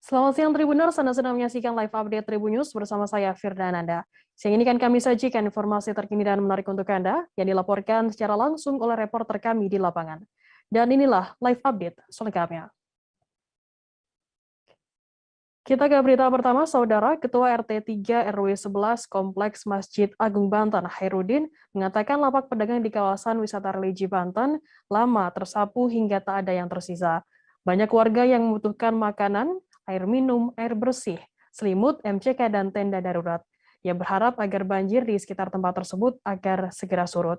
Selamat siang Tribuners, Anda sedang menyaksikan live update Tribun News bersama saya Firda Ananda. Siang ini kan kami sajikan informasi terkini dan menarik untuk Anda yang dilaporkan secara langsung oleh reporter kami di lapangan. Dan inilah live update selengkapnya. Kita ke berita pertama, Saudara Ketua RT 3 RW 11 Kompleks Masjid Agung Banten, Hairudin, mengatakan lapak pedagang di kawasan wisata religi Banten lama tersapu hingga tak ada yang tersisa. Banyak warga yang membutuhkan makanan, air minum, air bersih, selimut, MCK, dan tenda darurat. Ia berharap agar banjir di sekitar tempat tersebut agar segera surut.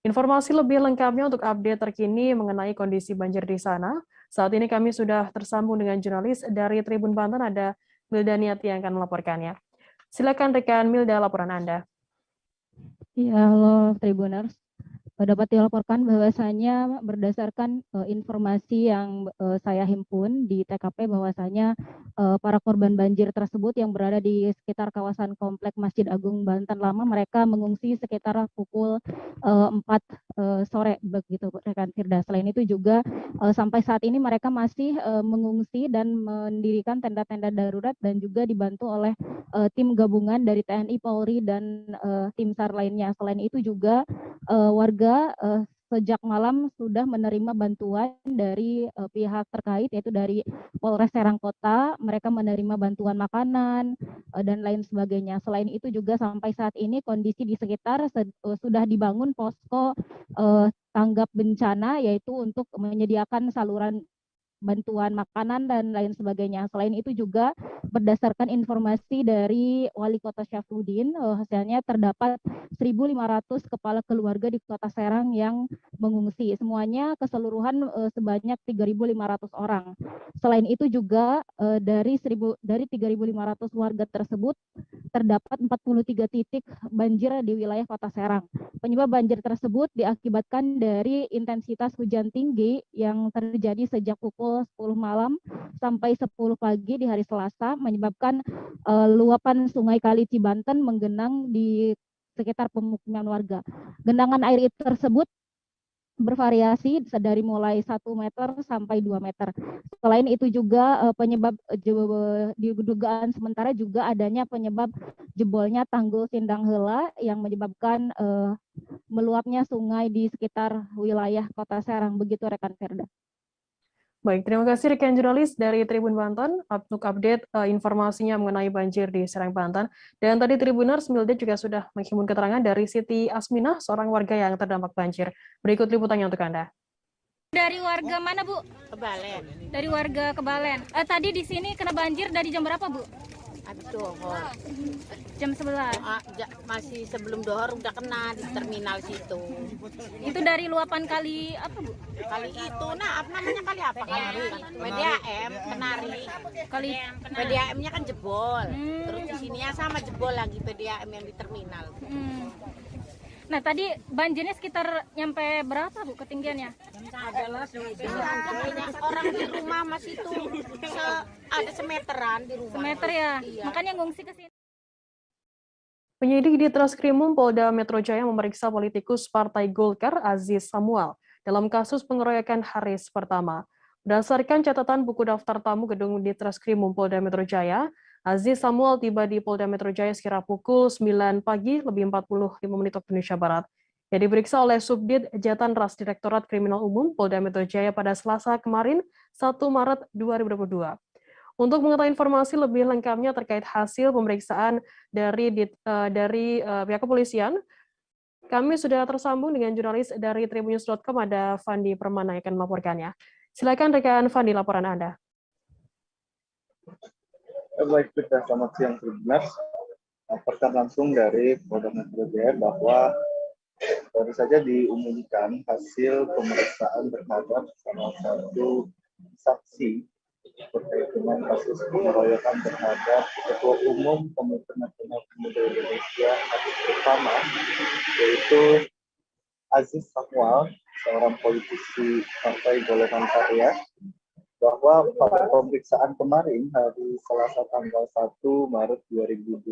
Informasi lebih lengkapnya untuk update terkini mengenai kondisi banjir di sana. Saat ini kami sudah tersambung dengan jurnalis dari Tribun Banten, ada Milda Niati yang akan melaporkannya. Silakan rekan Milda, laporan Anda. Ya, halo Tribuners. Dapat dilaporkan bahwasanya berdasarkan informasi yang saya himpun di TKP bahwasanya para korban banjir tersebut yang berada di sekitar kawasan Komplek Masjid Agung Banten Lama, mereka mengungsi sekitar pukul 4 sore begitu rekan Firda. Selain itu juga sampai saat ini mereka masih mengungsi dan mendirikan tenda-tenda darurat dan juga dibantu oleh tim gabungan dari TNI, Polri, dan tim SAR lainnya. Selain itu juga warga sejak malam sudah menerima bantuan dari pihak terkait, yaitu dari Polres Serang Kota. Mereka menerima bantuan makanan dan lain sebagainya. Selain itu juga sampai saat ini kondisi di sekitar sudah dibangun posko tanggap bencana, yaitu untuk menyediakan saluran bantuan makanan dan lain sebagainya. Selain itu juga berdasarkan informasi dari Wali Kota Syafruddin, hasilnya terdapat 1.500 kepala keluarga di Kota Serang yang mengungsi. Semuanya keseluruhan sebanyak 3.500 orang. Selain itu juga dari 3.500 warga tersebut terdapat 43 titik banjir di wilayah Kota Serang. Penyebab banjir tersebut diakibatkan dari intensitas hujan tinggi yang terjadi sejak pukul 10 malam sampai 10 pagi di hari Selasa, menyebabkan luapan Sungai Kali Cibanten menggenang di sekitar pemukiman warga. Genangan air tersebut bervariasi dari mulai 1 meter sampai 2 meter. Selain itu juga penyebab di dugaan sementara juga adanya penyebab jebolnya tanggul Sindang Heula yang menyebabkan meluapnya sungai di sekitar wilayah Kota Serang. Begitu rekan Ferda. Baik, terima kasih rekan jurnalis dari Tribun Banten untuk update informasinya mengenai banjir di Serang, Banten. Dan tadi Tribuners, Milda juga sudah menghimpun keterangan dari Siti Asminah, seorang warga yang terdampak banjir. Berikut liputannya untuk Anda. Dari warga mana, Bu? Kebalen. Dari warga Kebalen. Tadi di sini kena banjir dari jam berapa, Bu? Habis dohor. Jam 11. Masih sebelum dohor udah kena di terminal situ. Itu dari luapan kali apa, Bu? Kali itu, apa namanya kali apa? PDAM, Kenari. Kali PDAM-nya kan jebol. Terus di sininya sama jebol lagi PDAM yang di terminal. Nah, tadi banjirnya sekitar nyampe berapa, Bu, ketinggiannya? Orang di rumah masih itu ada semeteran di rumah. Semeter ya? Iya. Makanya ngungsi ke sini. Penyidik di Treskrimum Polda Metro Jaya memeriksa politikus Partai Golkar Aziz Samuel dalam kasus pengeroyokan Haris pertama. Berdasarkan catatan buku daftar tamu gedung di Treskrimum Polda Metro Jaya, Aziz Samuel tiba di Polda Metro Jaya sekira pukul 9 pagi lebih 45 menit waktu Indonesia Barat. Ia diperiksa oleh Subdit Jatan Ras Direktorat Kriminal Umum Polda Metro Jaya pada Selasa kemarin, 1 Maret 2022. Untuk mengetahui informasi lebih lengkapnya terkait hasil pemeriksaan dari pihak kepolisian, kami sudah tersambung dengan jurnalis dari tribunnews.com, ada Fandi Permana yang akan melaporkannya. Silakan rekan Fandi, laporan Anda. Baik, selamat siang Tribuners. Laporkan langsung dari Polda Metro Jaya bahwa baru saja diumumkan hasil pemeriksaan terhadap salah satu saksi terkait dengan kasus pengeroyokan terhadap Ketua Umum Komite Nasional Pemuda Indonesia Haris pertama, yaitu Aziz Samuel, seorang politisi Partai Golongan Karya, bahwa pada pemeriksaan kemarin hari Selasa tanggal 1 Maret 2022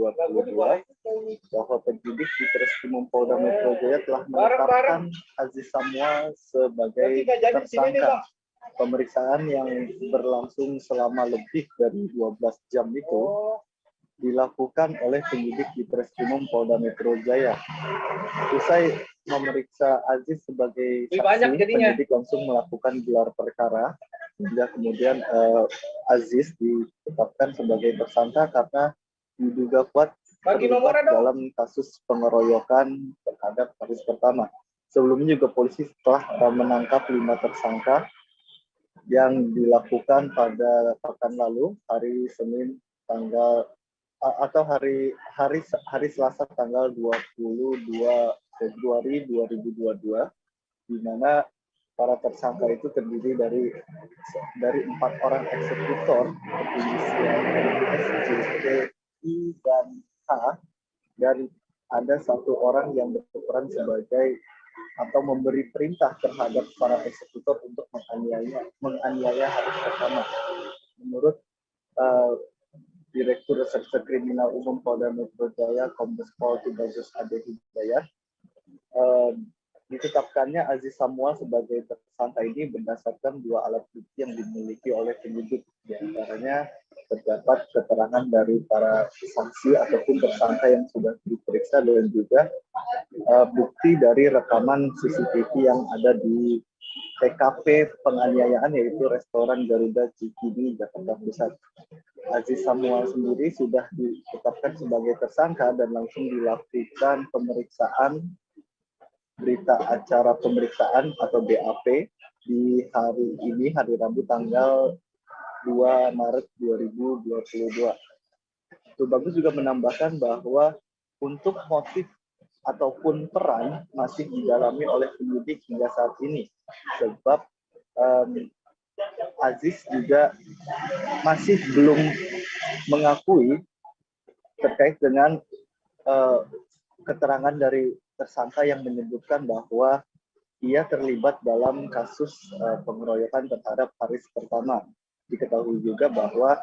bahwa penyidik di Treskrimum Polda Metro Jaya telah menetapkan Aziz Samuel sebagai tersangka pemeriksaan yang berlangsung selama lebih dari 12 jam itu dilakukan oleh penyidik di Treskrimum Polda Metro Jaya. Usai memeriksa Aziz sebagai saksi, penyidik langsung melakukan gelar perkara hingga kemudian Aziz ditetapkan sebagai tersangka karena diduga kuat terlibat dalam kasus pengeroyokan terhadap Haris pertama. Sebelumnya juga polisi telah menangkap 5 tersangka yang dilakukan pada pekan lalu, hari Senin tanggal atau hari Selasa tanggal 22 Februari 2022, di mana para tersangka itu terdiri dari 4 orang eksekutor berinisial S, J, T, I, dan H, dan ada 1 orang yang berperan sebagai atau memberi perintah terhadap para eksekutor untuk menganiaya Haris pertama. Menurut Direktur Reserse Kriminal Umum Polda Metro Jaya, Kombes Pol Tubagus Ade Hidayat, ditetapkannya Aziz Samual sebagai tersangka ini berdasarkan 2 alat bukti yang dimiliki oleh penyidik. Di antaranya terdapat keterangan dari para saksi ataupun tersangka yang sudah diperiksa dan juga bukti dari rekaman CCTV yang ada di TKP penganiayaan, yaitu restoran Garuda Cikini, Jakarta Pusat. Aziz Samual sendiri sudah ditetapkan sebagai tersangka dan langsung dilakukan pemeriksaan berita acara pemeriksaan atau BAP di hari ini, hari Rabu tanggal 2 Maret 2022. Tubagus juga menambahkan bahwa untuk motif ataupun peran masih didalami oleh penyidik hingga saat ini, sebab Aziz juga masih belum mengakui terkait dengan keterangan dari tersangka yang menyebutkan bahwa ia terlibat dalam kasus pengeroyokan terhadap Haris pertama. Diketahui juga bahwa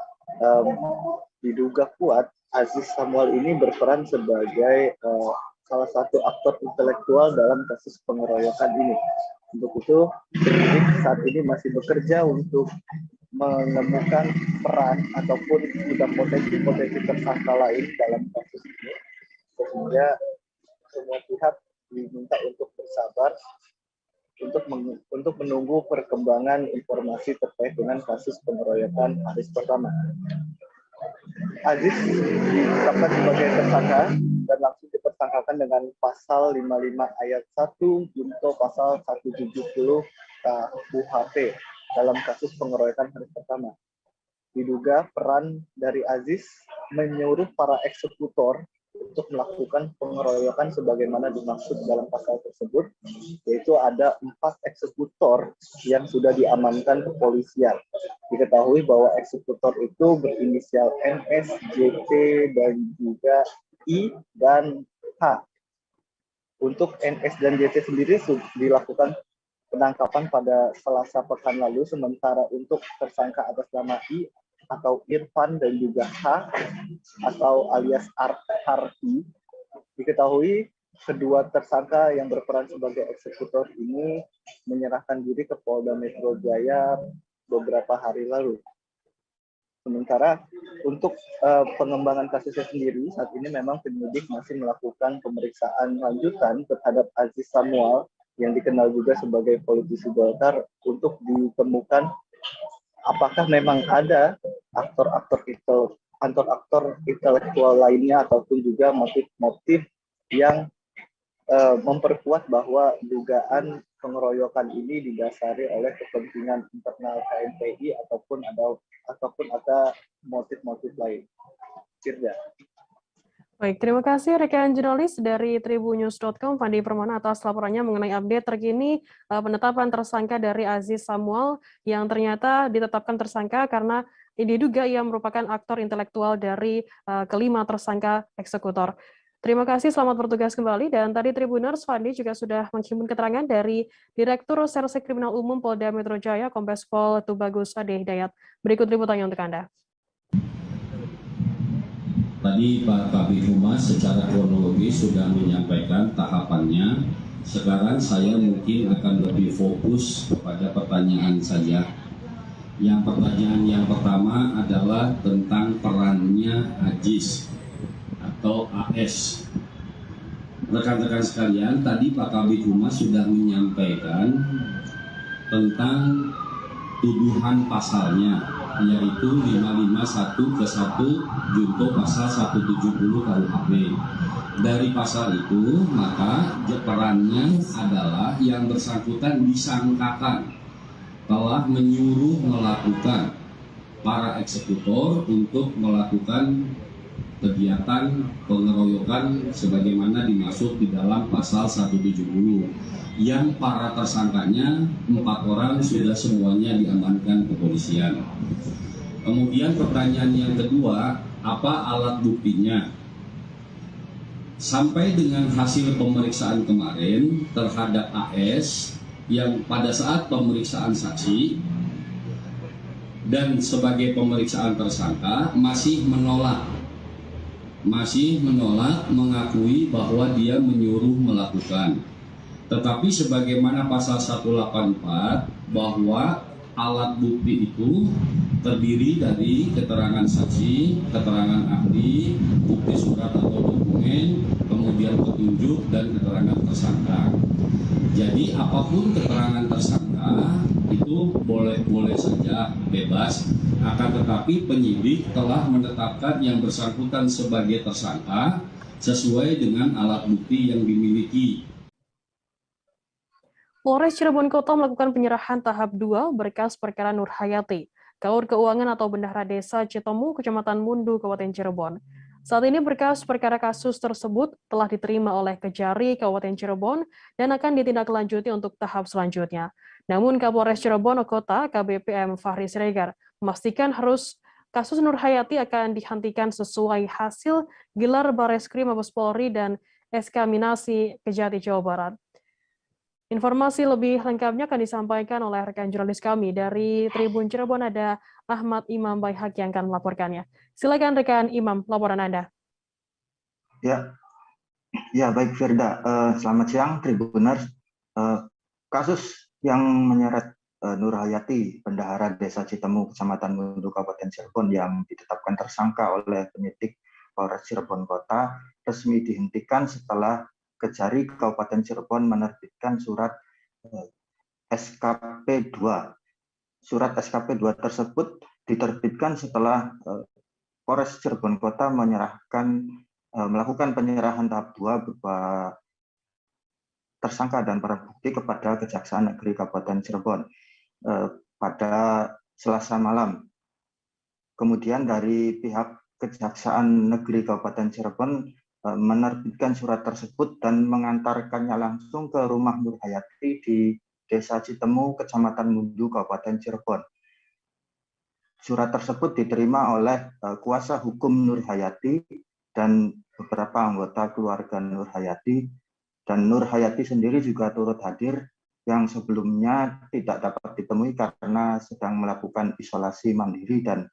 diduga kuat Aziz Samual ini berperan sebagai salah satu aktor intelektual dalam kasus pengeroyokan ini. Untuk itu, penyidik saat ini masih bekerja untuk menemukan peran ataupun juga potensi-potensi tersangka lain dalam kasus ini, sehingga semua pihak diminta untuk bersabar untuk menunggu perkembangan informasi terkait dengan kasus pengeroyokan Haris pertama. Aziz ditetapkan sebagai tersangka dan langsung dipersangkakan dengan pasal 55 ayat 1 junto pasal 170 KUHP dalam kasus pengeroyokan Haris pertama. Diduga peran dari Aziz menyuruh para eksekutor untuk melakukan pengeroyokan sebagaimana dimaksud dalam pasal tersebut, yaitu ada 4 eksekutor yang sudah diamankan kepolisian. Diketahui bahwa eksekutor itu berinisial NS, JT, dan juga I dan H. Untuk NS dan JT sendiri dilakukan penangkapan pada Selasa pekan lalu, sementara untuk tersangka atas nama I atau Irfan dan juga H atau alias Harfi, diketahui kedua tersangka yang berperan sebagai eksekutor ini menyerahkan diri ke Polda Metro Jaya beberapa hari lalu. Sementara untuk pengembangan kasusnya sendiri, saat ini memang penyidik masih melakukan pemeriksaan lanjutan terhadap Aziz Samual yang dikenal juga sebagai politisi Golkar untuk ditemukan apakah memang ada aktor-aktor intelektual lainnya ataupun juga motif-motif yang memperkuat bahwa dugaan pengeroyokan ini didasari oleh kepentingan internal KMPI ataupun ada motif-motif lain. Firda. Baik, terima kasih rekan jurnalis dari tribunnews.com, Fandi Permana, atas laporannya mengenai update terkini penetapan tersangka dari Aziz Samual yang ternyata ditetapkan tersangka karena diduga ia merupakan aktor intelektual dari kelima tersangka eksekutor. Terima kasih, selamat bertugas kembali. Dan tadi Tribuners, Fandi juga sudah menghimpun keterangan dari Direktur Reserse Kriminal Umum Polda Metro Jaya, Kombes Pol Tubagus Ade Hidayat. Berikut liputannya untuk Anda. Tadi Pak Kabid Humas secara kronologis sudah menyampaikan tahapannya Sekarang saya mungkin akan lebih fokus kepada pertanyaan saja. Pertanyaan yang pertama adalah tentang perannya AJIS atau AS. Rekan-rekan sekalian, tadi Pak Kabid Humas sudah menyampaikan tentang tuduhan pasalnya, yaitu 551 ke 1 junto pasal 170 KUHP. Dari pasal itu, maka perannya adalah yang bersangkutan disangkakan telah menyuruh melakukan para eksekutor untuk melakukan kegiatan pengeroyokan sebagaimana dimaksud di dalam pasal 170, yang para tersangkanya 4 orang sudah semuanya diamankan kepolisian. Kemudian pertanyaan yang kedua, apa alat buktinya? Sampai dengan hasil pemeriksaan kemarin terhadap AS yang pada saat pemeriksaan saksi dan sebagai pemeriksaan tersangka masih menolak mengakui bahwa dia menyuruh melakukan. Tetapi sebagaimana pasal 184 bahwa alat bukti itu terdiri dari keterangan saksi, keterangan ahli, bukti surat atau dokumen, kemudian petunjuk dan keterangan tersangka. Jadi apapun keterangan tersangka itu boleh saja bebas, akan tetapi penyidik telah menetapkan yang bersangkutan sebagai tersangka sesuai dengan alat bukti yang dimiliki. Polres Cirebon Kota melakukan penyerahan tahap 2 berkas perkara Nur Hayati, Kaur Keuangan atau Bendahara Desa Citemu, Kecamatan Mundu, Kabupaten Cirebon. Saat ini berkas perkara kasus tersebut telah diterima oleh Kejari Kabupaten Cirebon dan akan ditindaklanjuti untuk tahap selanjutnya. Namun Kapolres Cirebon Kota KBP Fahri Siregar memastikan kasus Nur Hayati akan dihentikan sesuai hasil gelar Bareskrim Mabes Polri dan eksaminasi Kejati Jawa Barat. Informasi lebih lengkapnya akan disampaikan oleh rekan jurnalis kami dari Tribun Cirebon, ada Ahmad Imam Baihaq yang akan melaporkannya. Silakan rekan Imam, laporan Anda. Ya baik Firda. Selamat siang Tribuners. Kasus yang menyeret Nur Hayati, Bendahara Desa Citemu, Kecamatan Mundu, Kabupaten Cirebon yang ditetapkan tersangka oleh penyidik Polres Cirebon Kota resmi dihentikan setelah Kejari Kabupaten Cirebon menerbitkan surat SKP 2. Surat SKP 2 tersebut diterbitkan setelah Polres Cirebon Kota melakukan penyerahan tahap 2 berupa tersangka dan barang bukti kepada Kejaksaan Negeri Kabupaten Cirebon pada Selasa malam. Kemudian dari pihak Kejaksaan Negeri Kabupaten Cirebon menerbitkan surat tersebut dan mengantarkannya langsung ke rumah Nur Hayati di Desa Citemu, Kecamatan Mundu, Kabupaten Cirebon. Surat tersebut diterima oleh kuasa hukum Nur Hayati dan beberapa anggota keluarga Nur Hayati, dan Nur Hayati sendiri juga turut hadir yang sebelumnya tidak dapat ditemui karena sedang melakukan isolasi mandiri dan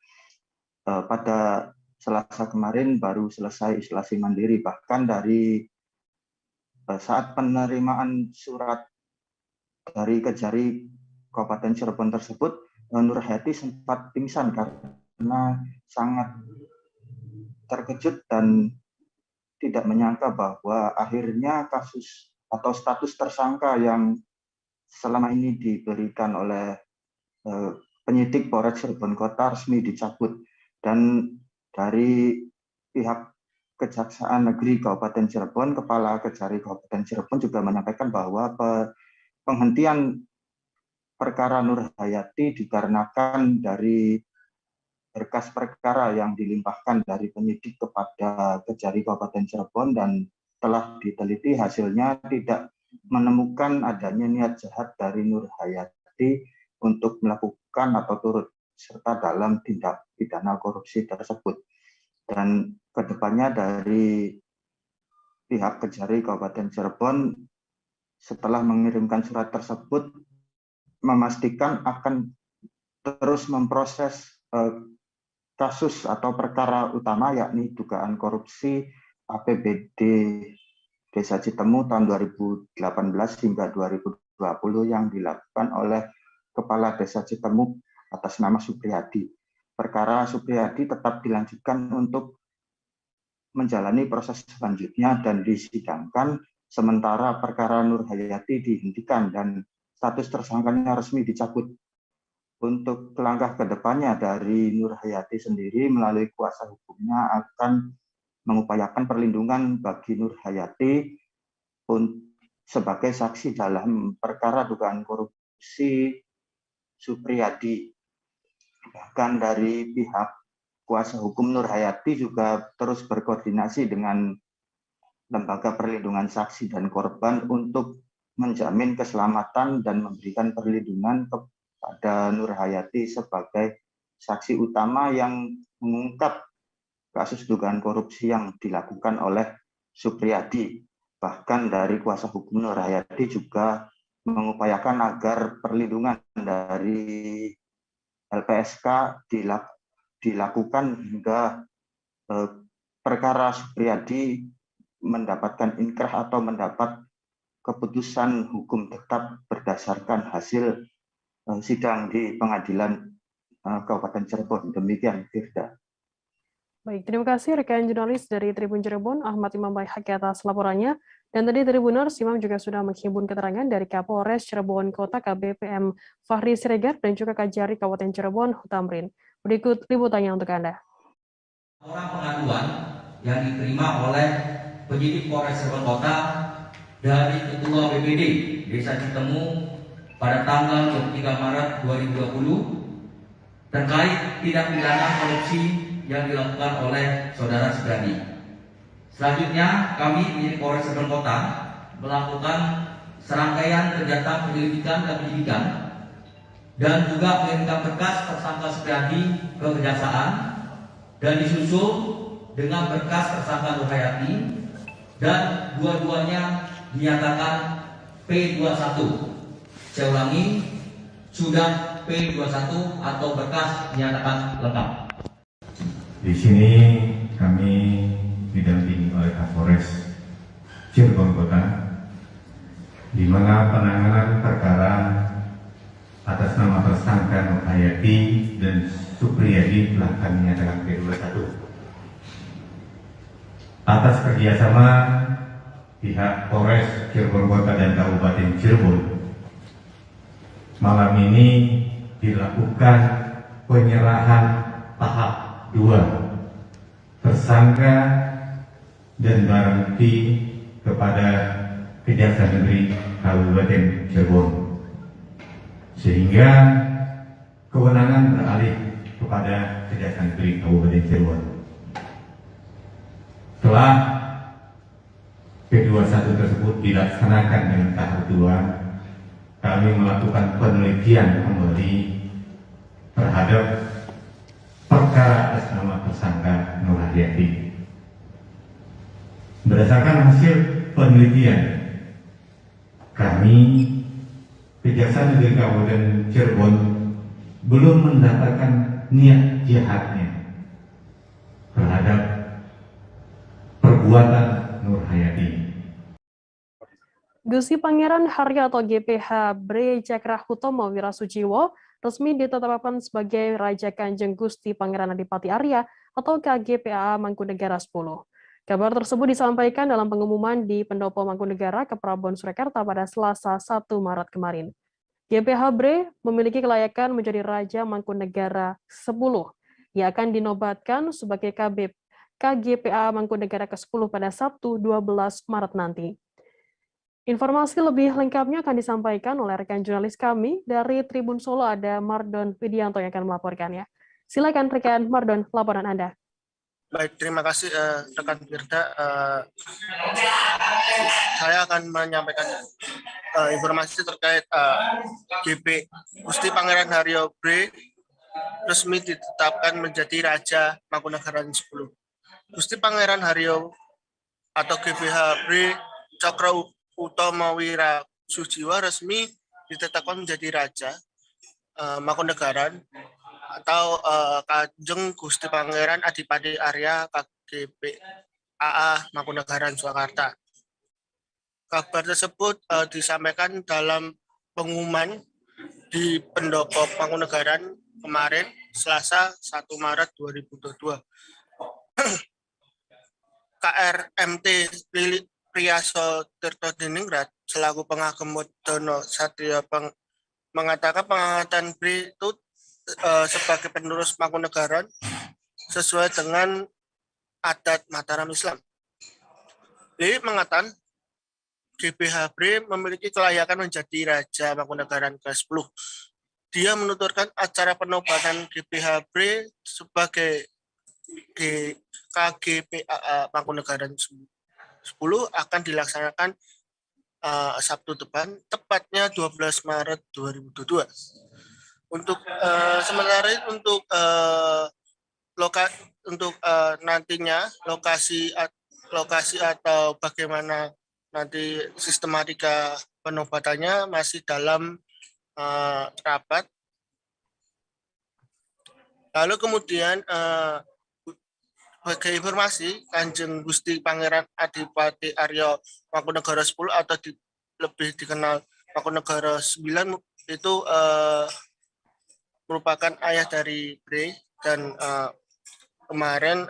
pada Selasa kemarin baru selesai isolasi mandiri. Bahkan dari saat penerimaan surat dari Kejari Kabupaten Cirebon tersebut, Nur Hayati sempat pingsan karena sangat terkejut dan tidak menyangka bahwa akhirnya kasus atau status tersangka yang selama ini diberikan oleh penyidik Polres Cirebon Kota resmi dicabut. Dan dari pihak Kejaksaan Negeri Kabupaten Cirebon, Kepala Kejari Kabupaten Cirebon juga menyampaikan bahwa penghentian perkara Nur Hayati dikarenakan dari berkas perkara yang dilimpahkan dari penyidik kepada Kejari Kabupaten Cirebon dan telah diteliti hasilnya tidak menemukan adanya niat jahat dari Nur Hayati untuk melakukan atau turut serta dalam tindak pidana korupsi tersebut. Dan kedepannya dari pihak Kejari Kabupaten Cirebon setelah mengirimkan surat tersebut memastikan akan terus memproses kasus atau perkara utama yakni dugaan korupsi APBD Desa Citemu tahun 2018 hingga 2020 yang dilakukan oleh Kepala Desa Citemu atas nama Supriyadi. Perkara Supriyadi tetap dilanjutkan untuk menjalani proses selanjutnya dan disidangkan, sementara perkara Nur Hayati dihentikan dan status tersangkanya resmi dicabut. Untuk langkah ke depannya dari Nur Hayati sendiri melalui kuasa hukumnya akan mengupayakan perlindungan bagi Nur Hayati sebagai saksi dalam perkara dugaan korupsi Supriyadi. Bahkan dari pihak kuasa hukum Nur Hayati juga terus berkoordinasi dengan Lembaga Perlindungan Saksi dan Korban untuk menjamin keselamatan dan memberikan perlindungan kepada Nur Hayati sebagai saksi utama yang mengungkap kasus dugaan korupsi yang dilakukan oleh Supriyadi. Bahkan dari kuasa hukum Nur Hayati juga mengupayakan agar perlindungan dari LPSK dilakukan hingga perkara Supriyadi mendapatkan inkrah atau mendapat keputusan hukum tetap berdasarkan hasil sidang di Pengadilan Kabupaten Cirebon. Demikian, Firda. Baik, terima kasih rekan jurnalis dari Tribun Cirebon, Ahmad Imam Baihaqi atas laporannya. Dan tadi Tribuners, Imam juga sudah menghimpun keterangan dari Kapolres Cirebon Kota KBPM Fahri Siregar dan juga Kajari Kabupaten Cirebon Hutamrin. Berikut liputannya untuk Anda. Orang pengaduan yang diterima oleh penyidik Polres Cirebon Kota dari Ketua BPD Desa Citemu pada tanggal 23 Maret 2020 terkait tindak pidana korupsi yang dilakukan oleh Saudara Supriyadi. Selanjutnya, kami penyidik Polres Cirebon Kota melakukan serangkaian kegiatan penyelidikan dan penyidikan dan juga mengirimkan berkas tersangka Supriyadi ke Kejaksaan dan disusul dengan berkas tersangka Nur Hayati dan dua-duanya dinyatakan P21. Saya ulangi, sudah P21 atau berkas dinyatakan lengkap. Di sini kami didampingi oleh Kapolres Cirebon Kota, di mana penanganan perkara atas nama tersangka Nur Hayati dan Supriyadi telah kami nyatakan P21. Atas kerjasama pihak Polres Cirebon Kota dan Kabupaten Cirebon, malam ini dilakukan penyerahan tahap 2 tersangka dan barang bukti kepada Kejaksaan Negeri Kabupaten Cirebon, sehingga kewenangan beralih kepada Kejaksaan Negeri Kabupaten Cirebon. Setelah P21 tersebut dilaksanakan dengan tahap 2, kami melakukan penelitian kembali terhadap perkara atas nama tersangka Nur Hayati. Berdasarkan hasil penelitian, kami Kejaksaan Negeri Kabupaten Cirebon belum mendapatkan niat jahatnya terhadap perbuatan Nur Hayati. Gusti Pangeran Haryo atau GPH Bre Cakrahutomo Wirasujiwo resmi ditetapkan sebagai Raja Kanjeng Gusti Pangeran Adipati Arya atau KGPA Mangkunegara 10. Kabar tersebut disampaikan dalam pengumuman di Pendopo Mangkunegara ke Prabon Surakarta pada Selasa 1 Maret kemarin. GPH Bre memiliki kelayakan menjadi Raja Mangkunegara 10 yang akan dinobatkan sebagai KGPA Mangkunegara ke-10 pada Sabtu 12 Maret nanti. Informasi lebih lengkapnya akan disampaikan oleh rekan jurnalis kami dari Tribun Solo, ada Mardon Widianto yang akan melaporkannya. Silakan rekan Mardon, laporan Anda. Baik, terima kasih rekan Firda. Saya akan menyampaikan informasi terkait GP Gusti Pangeran Haryo Bre resmi ditetapkan menjadi Raja Mangkunagaran 10. Gusti Pangeran Haryo atau GPH Bre Cakrahutomo Wirasujiwo resmi ditetapkan menjadi Raja Mangkunagaran atau Kanjeng Gusti Pangeran Adipati Arya KGPA Mangkunagaran Surakarta. Kabar tersebut disampaikan dalam pengumuman di Pendopo Mangkunegaran kemarin, Selasa 1 Maret 2022. KRMT Lili Priyaso Tirtodiningrat selaku pengagem Dono Satrio mengatakan pengangkatan BRI itu sebagai penerus Mangkunegaran sesuai dengan adat Mataram Islam. Lili mengatakan GBH BRI memiliki kelayakan menjadi Raja Mangkunegaran ke-10. Dia menuturkan acara penobatan GBH BRI sebagai KGPAA Mangkunegaran 10 akan dilaksanakan Sabtu depan, tepatnya 12 Maret 2022. Untuk sementara untuk nantinya lokasi atau bagaimana nanti sistematika penobatannya masih dalam rapat. Lalu kemudian sebagai informasi, Kanjeng Gusti Pangeran Adipati Aryo Mangkunegara 10 atau lebih dikenal Mangkunegara 9 itu merupakan ayah dari BRI dan kemarin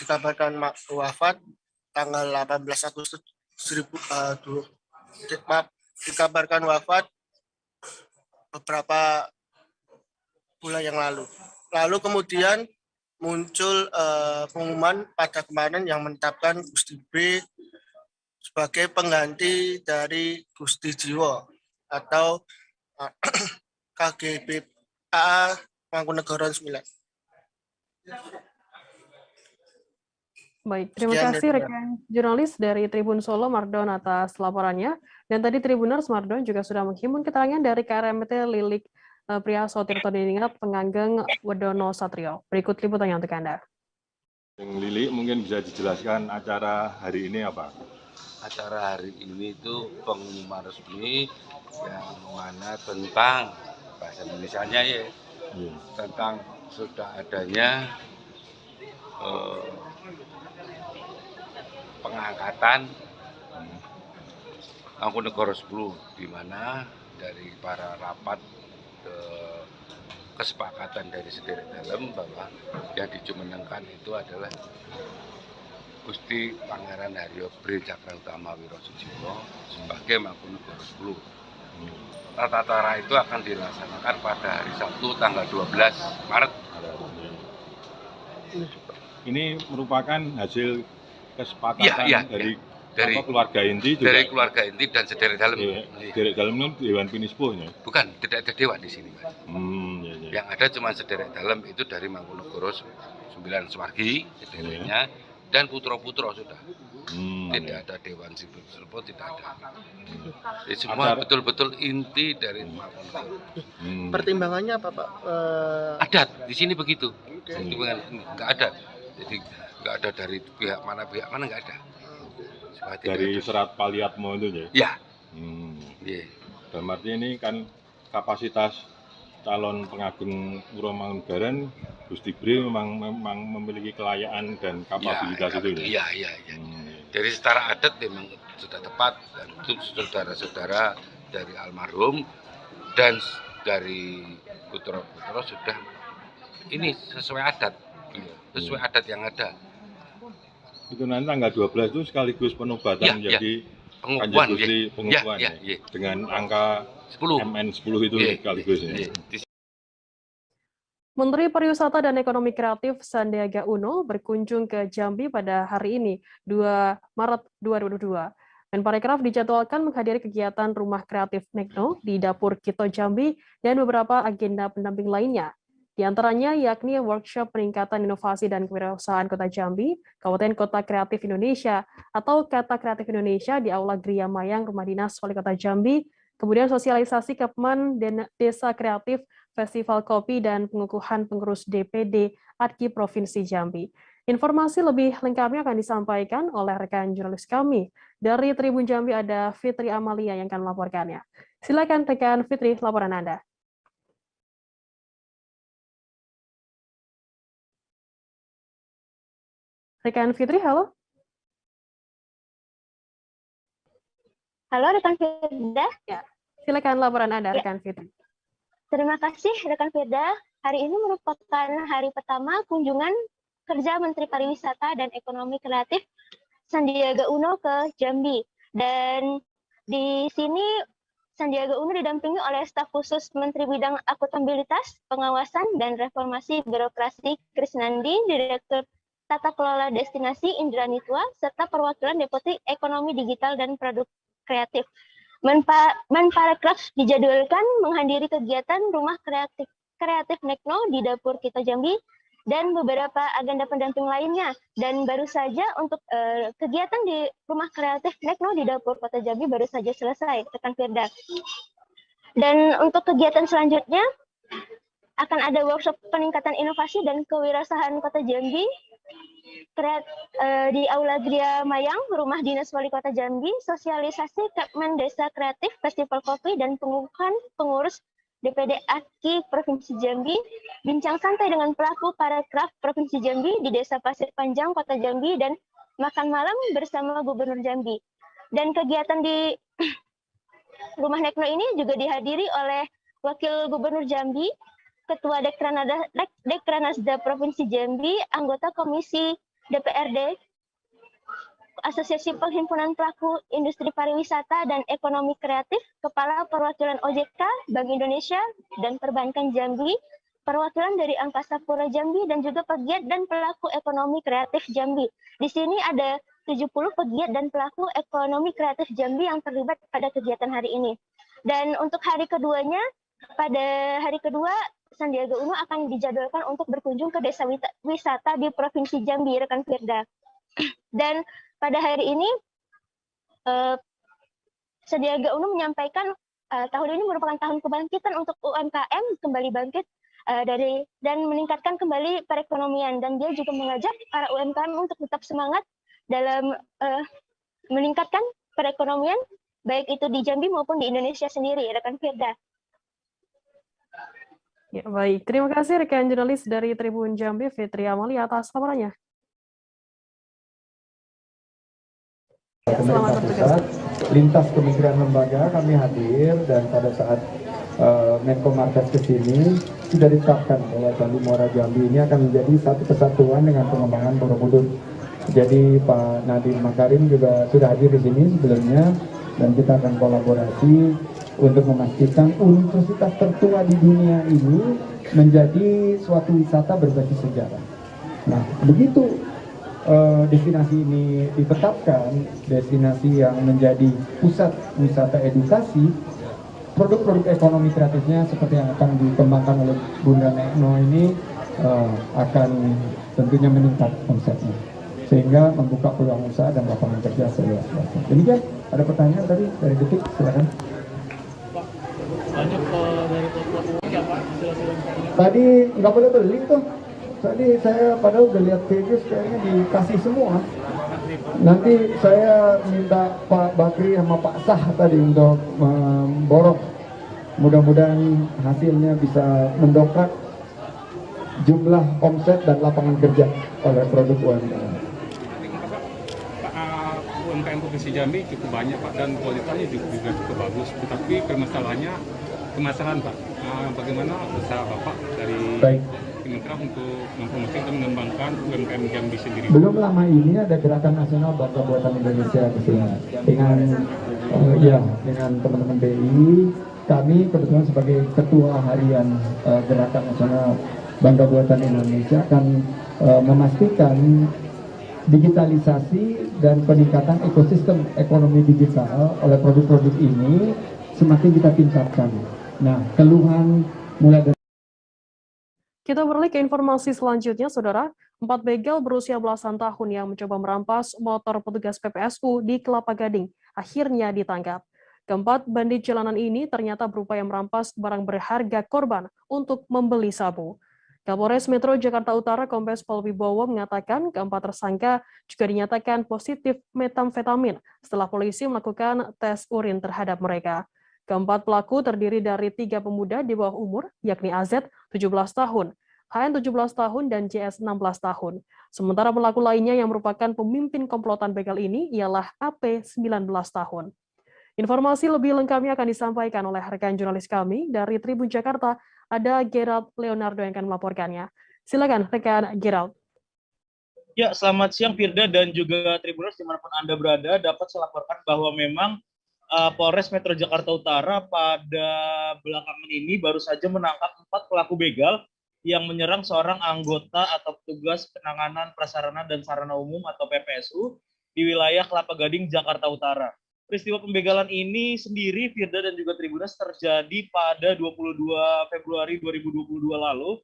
dikabarkan wafat tanggal 18 Agustus 2020. Dikabarkan wafat beberapa bulan yang lalu. Lalu kemudian muncul pengumuman pada kemarin yang menetapkan Gusti B sebagai pengganti dari Gusti Jiwo atau KGPA Mangkunegaran 9. Baik, terima kasih rekan jurnalis dari Tribun Solo, Mardon, atas laporannya. Dan tadi Tribuners, Mardon juga sudah menghimpun keterangan dari KRMT Lilik Priyaso Tirtodiningrat Penganggeng Wedono Satrio. Berikut liputannya untuk Anda. Lili, mungkin bisa dijelaskan acara hari ini apa? Acara hari ini itu pengumuman resmi yang mana tentang bahasa Indonesianya ya, tentang sudah adanya pengangkatan Mangkunegara 10, di mana dari para rapat kesepakatan dari sedherek dalem bahwa yang dijumenengkan itu adalah Gusti Pangeran Haryo Bri Cakrantama Wirosujiwo sebagai Mangkunegara 10. Tata cara itu akan dilaksanakan pada hari Sabtu tanggal 12 Maret. Ini merupakan hasil kesepakatan dari keluarga inti juga. Dari keluarga inti dan sedherek dalem. Sedherek dalem itu Dewan Pinispo ya? Bukan, tidak ada dewan di sini, Mas. Yang ada cuma sedherek dalem itu dari Mangkunegara 9 Swargi, sedereknya, dan putra-putra sudah. Tidak ada dewan sipil tersebut, tidak ada. Jadi semua betul-betul inti dari Mangkunegara. Pertimbangannya apa, Pak? Adat di sini begitu. Enggak ada. Jadi enggak ada dari pihak mana enggak ada. Dari serat Paliatmo itu ya? Ya. Dalam arti ini kan kapasitas calon pengageng Puro Mangkunegaran Gusti Bri memang memiliki kelayakan dan kapabilitas itu ya? Iya. Dari secara adat memang sudah tepat, dan itu saudara-saudara dari almarhum dan dari putra-putra sudah ini sesuai adat, sesuai adat yang ada. Itu nanti tanggal 12 itu sekaligus penobatan menjadi Kanjeng Gusti pengukuhan dengan angka 10. MN10 itu sekaligus ya. Menteri Pariwisata dan Ekonomi Kreatif Sandiaga Uno berkunjung ke Jambi pada hari ini, 2 Maret 2022. Menparekraf dijadwalkan menghadiri kegiatan Rumah Kreatif Nekno di Dapur Kito Jambi dan beberapa agenda pendamping lainnya. Di antaranya yakni workshop peningkatan inovasi dan kewirausahaan Kota Jambi, Kabupaten Kota Kreatif Indonesia atau Kata Kreatif Indonesia di Aula Gria Mayang Rumah Dinas Wali Kota Jambi, kemudian sosialisasi Kepman Desa Kreatif, Festival Kopi, dan pengukuhan pengurus DPD ADKI Provinsi Jambi. Informasi lebih lengkapnya akan disampaikan oleh rekan jurnalis kami. Dari Tribun Jambi ada Fitri Amalia yang akan melaporkannya. Silakan rekan Fitri, laporan Anda. Rekan Fitri, halo? Halo rekan Firda. Ya, silakan laporan Anda, rekan Fitri. Terima kasih rekan Firda. Hari ini merupakan hari pertama kunjungan kerja Menteri Pariwisata dan Ekonomi Kreatif Sandiaga Uno ke Jambi. Dan di sini Sandiaga Uno didampingi oleh staf khusus Menteri Bidang Akuntabilitas, Pengawasan, dan Reformasi Birokrasi Krisnandi, Direktur Tata Kelola Destinasi Indra Nitwa, serta perwakilan Deputi Ekonomi Digital dan Produk Kreatif. Menparekraf dijadwalkan menghadiri kegiatan Rumah Kreatif Nekno di Dapur Kita Jambi dan beberapa agenda pendamping lainnya. Dan baru saja untuk kegiatan di Rumah Kreatif Nekno di Dapur Kota Jambi baru saja selesai, rekan Firda. Dan untuk kegiatan selanjutnya akan ada workshop peningkatan inovasi dan kewirausahaan Kota Jambi di Aula Gria Mayang, Rumah Dinas Wali Kota Jambi, sosialisasi Kepmen Desa Kreatif, Festival Kopi, dan pengukuhan pengurus DPD AKI Provinsi Jambi, bincang santai dengan pelaku parekraf Provinsi Jambi di Desa Pasir Panjang, Kota Jambi, dan makan malam bersama Gubernur Jambi. Dan kegiatan di Rumah Nekno ini juga dihadiri oleh Wakil Gubernur Jambi, Ketua Dekranasda Provinsi Jambi, anggota Komisi DPRD, Asosiasi Penghimpunan Pelaku Industri Pariwisata dan Ekonomi Kreatif, Kepala Perwakilan OJK, Bank Indonesia, dan Perbankan Jambi, perwakilan dari Angkasa Pura Jambi, dan juga pegiat dan pelaku ekonomi kreatif Jambi. Di sini ada 70 pegiat dan pelaku ekonomi kreatif Jambi yang terlibat pada kegiatan hari ini. Dan untuk hari keduanya, pada hari kedua, Sandiaga Uno akan dijadwalkan untuk berkunjung ke desa wisata di Provinsi Jambi, rekan Firda. Dan pada hari ini, Sandiaga Uno menyampaikan tahun ini merupakan tahun kebangkitan untuk UMKM kembali bangkit dan meningkatkan kembali perekonomian. Dan dia juga mengajak para UMKM untuk tetap semangat dalam meningkatkan perekonomian, baik itu di Jambi maupun di Indonesia sendiri, rekan Firda. Ya, baik. Terima kasih rekan jurnalis dari Tribun Jambi, Fitri Amalia, atas laporannya. Ya, selamat bertugas. Lintas kementerian lembaga kami hadir, dan pada saat Menko Marves ke sini sudah ditetapkan bahwa Candi Muara Jambi ini akan menjadi satu kesatuan dengan pengembangan Borobudur. Jadi Pak Nadiem Makarim juga sudah hadir di sini sebelumnya, dan kita akan kolaborasi untuk memastikan universitas tertua di dunia ini menjadi suatu wisata berbasis sejarah. Nah, begitu destinasi ini ditetapkan, destinasi yang menjadi pusat wisata edukasi, produk-produk ekonomi kreatifnya seperti yang akan dikembangkan oleh Bunda Nekno ini akan tentunya meningkat konsepnya, sehingga membuka peluang usaha dan lapangan kerja seluas-luasnya. Demikian, ada pertanyaan tadi dari Detik, silakan. Tadi nggak boleh beli tuh. Tadi saya padahal udah lihat pages, kayaknya dikasih semua. Nanti saya minta Pak Bakri sama Pak Sah tadi untuk memborong. Mudah-mudahan hasilnya bisa mendongkrak jumlah omset dan lapangan kerja oleh produk UMKM. UMKM Provinsi Jambi cukup banyak Pak, dan kualitasnya juga cukup bagus. Tetapi permasalahan Pak, bagaimana usaha Bapak dari Kementerian untuk mempromosikan dan mengembangkan UMKM Jambi sendiri? Belum lama ini ada gerakan nasional Bangga Buatan Indonesia di sini dengan teman-teman BI. Kami kebetulan sebagai ketua harian gerakan nasional Bangga Buatan Indonesia akan memastikan digitalisasi dan peningkatan ekosistem ekonomi digital oleh produk-produk ini semakin kita tingkatkan. Nah, keluhan mulai dari... Kita beralih ke informasi selanjutnya, Saudara. 4 begal berusia belasan tahun yang mencoba merampas motor petugas PPSU di Kelapa Gading akhirnya ditangkap. Keempat bandit jalanan ini ternyata berupaya merampas barang berharga korban untuk membeli sabu. Kapolres Metro Jakarta Utara Kombes Pol Wibowo mengatakan keempat tersangka juga dinyatakan positif metamfetamin setelah polisi melakukan tes urin terhadap mereka. Keempat pelaku terdiri dari 3 pemuda di bawah umur, yakni AZ 17 tahun, HN 17 tahun, dan JS 16 tahun. Sementara pelaku lainnya yang merupakan pemimpin komplotan begal ini ialah AP 19 tahun. Informasi lebih lengkapnya akan disampaikan oleh rekan jurnalis kami dari Tribun Jakarta, ada Gerald Leonardo yang akan melaporkannya. Silakan rekan Gerald. Ya, selamat siang Firda dan juga Tribuners dimanapun Anda berada. Dapat saya laporkan bahwa memang Polres Metro Jakarta Utara pada belakangan ini baru saja menangkap 4 pelaku begal yang menyerang seorang anggota atau petugas penanganan prasarana dan sarana umum atau PPSU di wilayah Kelapa Gading, Jakarta Utara. Peristiwa pembegalan ini sendiri, Firda dan juga Tribuners, terjadi pada 22 Februari 2022 lalu,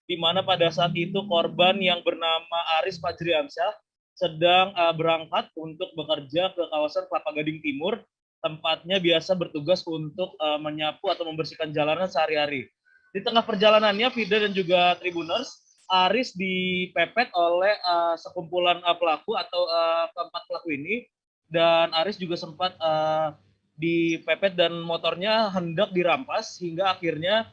di mana pada saat itu korban yang bernama Aris Fajriansyah sedang berangkat untuk bekerja ke kawasan Kelapa Gading Timur, tempatnya biasa bertugas untuk menyapu atau membersihkan jalanan sehari-hari. Di tengah perjalanannya, Firda dan juga Tribuners, Aris dipepet oleh sekumpulan pelaku atau keempat pelaku ini, dan Aris juga sempat dipepet dan motornya hendak dirampas hingga akhirnya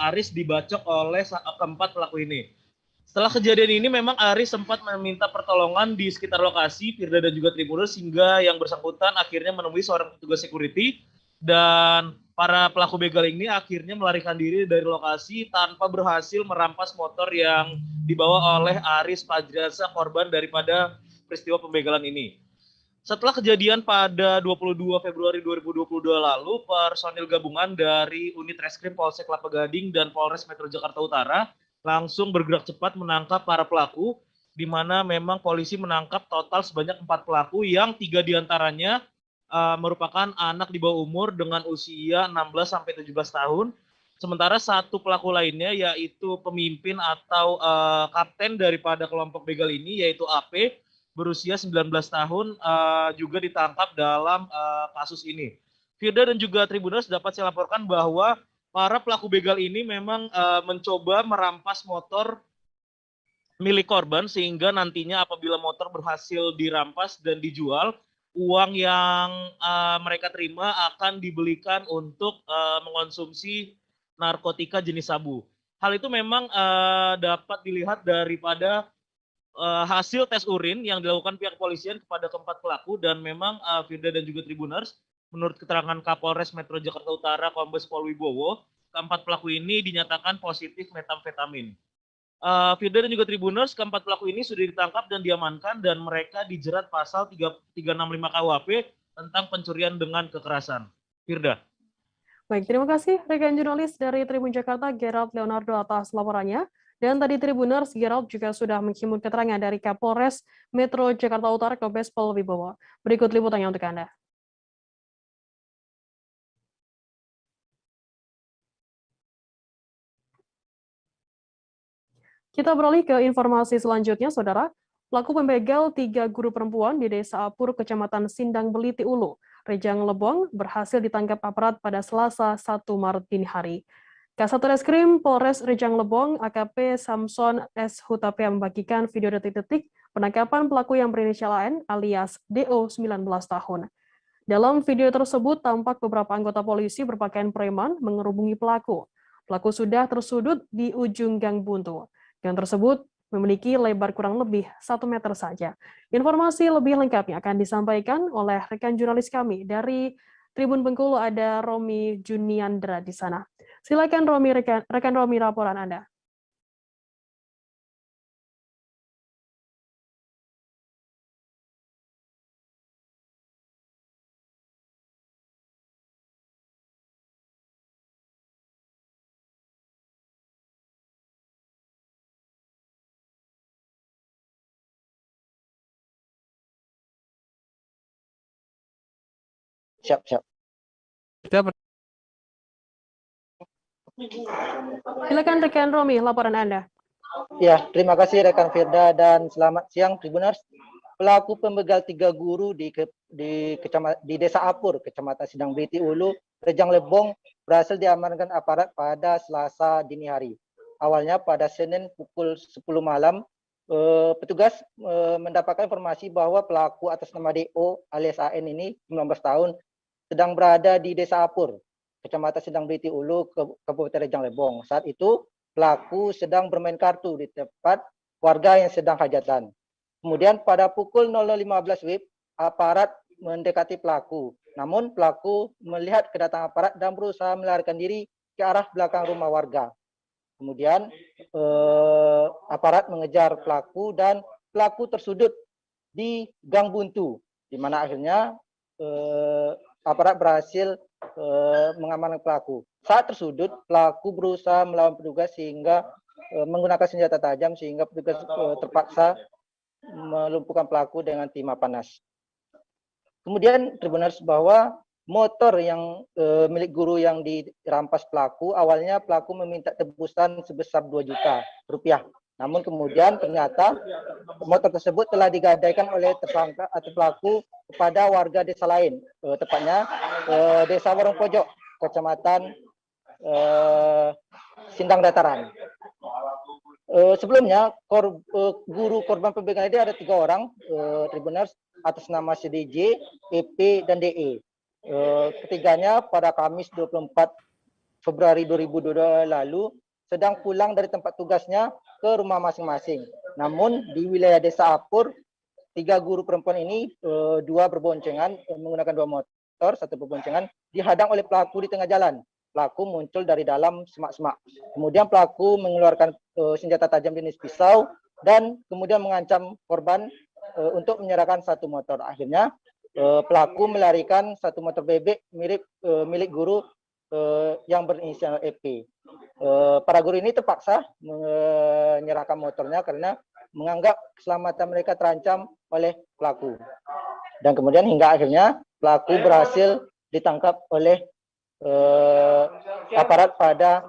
Aris dibacok oleh keempat pelaku ini. Setelah kejadian ini memang Aris sempat meminta pertolongan di sekitar lokasi, Firda dan juga Tribuners, hingga yang bersangkutan akhirnya menemui seorang petugas security dan para pelaku begal ini akhirnya melarikan diri dari lokasi tanpa berhasil merampas motor yang dibawa oleh Aris Fajriansyah, korban daripada peristiwa pembegalan ini. Setelah kejadian pada 22 Februari 2022 lalu, personil gabungan dari Unit Reskrim Polsek Kelapa Gading dan Polres Metro Jakarta Utara langsung bergerak cepat menangkap para pelaku, di mana memang polisi menangkap total sebanyak 4 pelaku yang 3 diantaranya merupakan anak di bawah umur dengan usia 16-17 tahun. Sementara 1 pelaku lainnya yaitu pemimpin atau kapten daripada kelompok begal ini, yaitu AP, berusia 19 tahun juga ditangkap dalam kasus ini. Firda dan juga Tribuners, dapat saya laporkan bahwa para pelaku begal ini memang mencoba merampas motor milik korban, sehingga nantinya apabila motor berhasil dirampas dan dijual, uang yang mereka terima akan dibelikan untuk mengonsumsi narkotika jenis sabu. Hal itu memang dapat dilihat daripada hasil tes urin yang dilakukan pihak kepolisian kepada keempat pelaku, dan memang Firda dan juga Tribuners, menurut keterangan Kapolres Metro Jakarta Utara Kombes Pol Wibowo, keempat pelaku ini dinyatakan positif metamfetamin. Firda dan juga Tribuners, keempat pelaku ini sudah ditangkap dan diamankan, dan mereka dijerat pasal 365 KUHP tentang pencurian dengan kekerasan. Firda. Baik, terima kasih rekan jurnalis dari Tribun Jakarta, Gerald Leonardo, atas laporannya. Dan tadi Tribuners, Gerald juga sudah menghimpun keterangan dari Kapolres Metro Jakarta Utara Kombes Pol Wibowo. Berikut liputannya untuk Anda. Kita beralih ke informasi selanjutnya, Saudara. Pelaku pembegal 3 guru perempuan di Desa Apur, Kecamatan Sindang Beliti Ulu, Rejang Lebong, berhasil ditangkap aparat pada Selasa 1 Maret dini hari. Kasat Reskrim Polres Rejang Lebong, AKP Samson S. Hutapea, membagikan video detik-detik penangkapan pelaku yang berinisial AN alias DO 19 tahun. Dalam video tersebut tampak beberapa anggota polisi berpakaian preman mengerubungi pelaku. Pelaku sudah tersudut di ujung gang buntu. Gang tersebut memiliki lebar kurang lebih 1 meter saja. Informasi lebih lengkapnya akan disampaikan oleh rekan jurnalis kami dari Tribun Bengkulu, ada Romi Juniandra di sana. Silakan Romi, rekan Romi, laporan Anda. Siap. Silakan rekan Romi, laporan Anda. Ya, terima kasih rekan Firda dan selamat siang Tribuners. Pelaku pembegal 3 guru di Desa Apur, Kecamatan Sindang Beliti Ulu, Rejang Lebong, berhasil diamankan aparat pada Selasa dini hari. Awalnya pada Senin pukul 10 malam, petugas mendapatkan informasi bahwa pelaku atas nama DO alias AN ini 19 tahun sedang berada di Desa Apur, Kecamatan Sindang Beliti Ulu, Kabupaten Rejang Lebong. Saat itu pelaku sedang bermain kartu di tempat warga yang sedang hajatan. Kemudian pada pukul 00.15 WIB, aparat mendekati pelaku. Namun pelaku melihat kedatangan aparat dan berusaha melarikan diri ke arah belakang rumah warga. Kemudian aparat mengejar pelaku dan pelaku tersudut di gang buntu, di mana akhirnya aparat berhasil mengamankan pelaku. Saat tersudut, pelaku berusaha melawan petugas sehingga menggunakan senjata tajam sehingga petugas terpaksa melumpuhkan pelaku dengan timah panas. Kemudian Tribuners bahwa motor yang milik guru yang dirampas pelaku, awalnya pelaku meminta tebusan sebesar 2 juta rupiah. Namun kemudian ternyata motor tersebut telah digadaikan oleh tersangka atau pelaku kepada warga desa lain, tepatnya Desa Warung Pojok, Kecamatan Sindang Dataran. Sebelumnya guru korban pembegalan ini ada 3 orang, Tribuners, atas nama CDJ, EP, dan DE. Ketiganya pada Kamis 24 Februari 2022 lalu sedang pulang dari tempat tugasnya ke rumah masing-masing. Namun di wilayah Desa Apur, 3 guru perempuan ini, 2 berboncengan menggunakan 2 motor, 1 berboncengan, dihadang oleh pelaku di tengah jalan. Pelaku muncul dari dalam semak-semak. Kemudian pelaku mengeluarkan senjata tajam jenis pisau dan kemudian mengancam korban untuk menyerahkan 1 motor. Akhirnya pelaku melarikan 1 motor bebek milik guru yang berinisial EP. Para guru ini terpaksa menyerahkan motornya karena menganggap keselamatan mereka terancam oleh pelaku. Dan kemudian hingga akhirnya pelaku berhasil ditangkap oleh aparat pada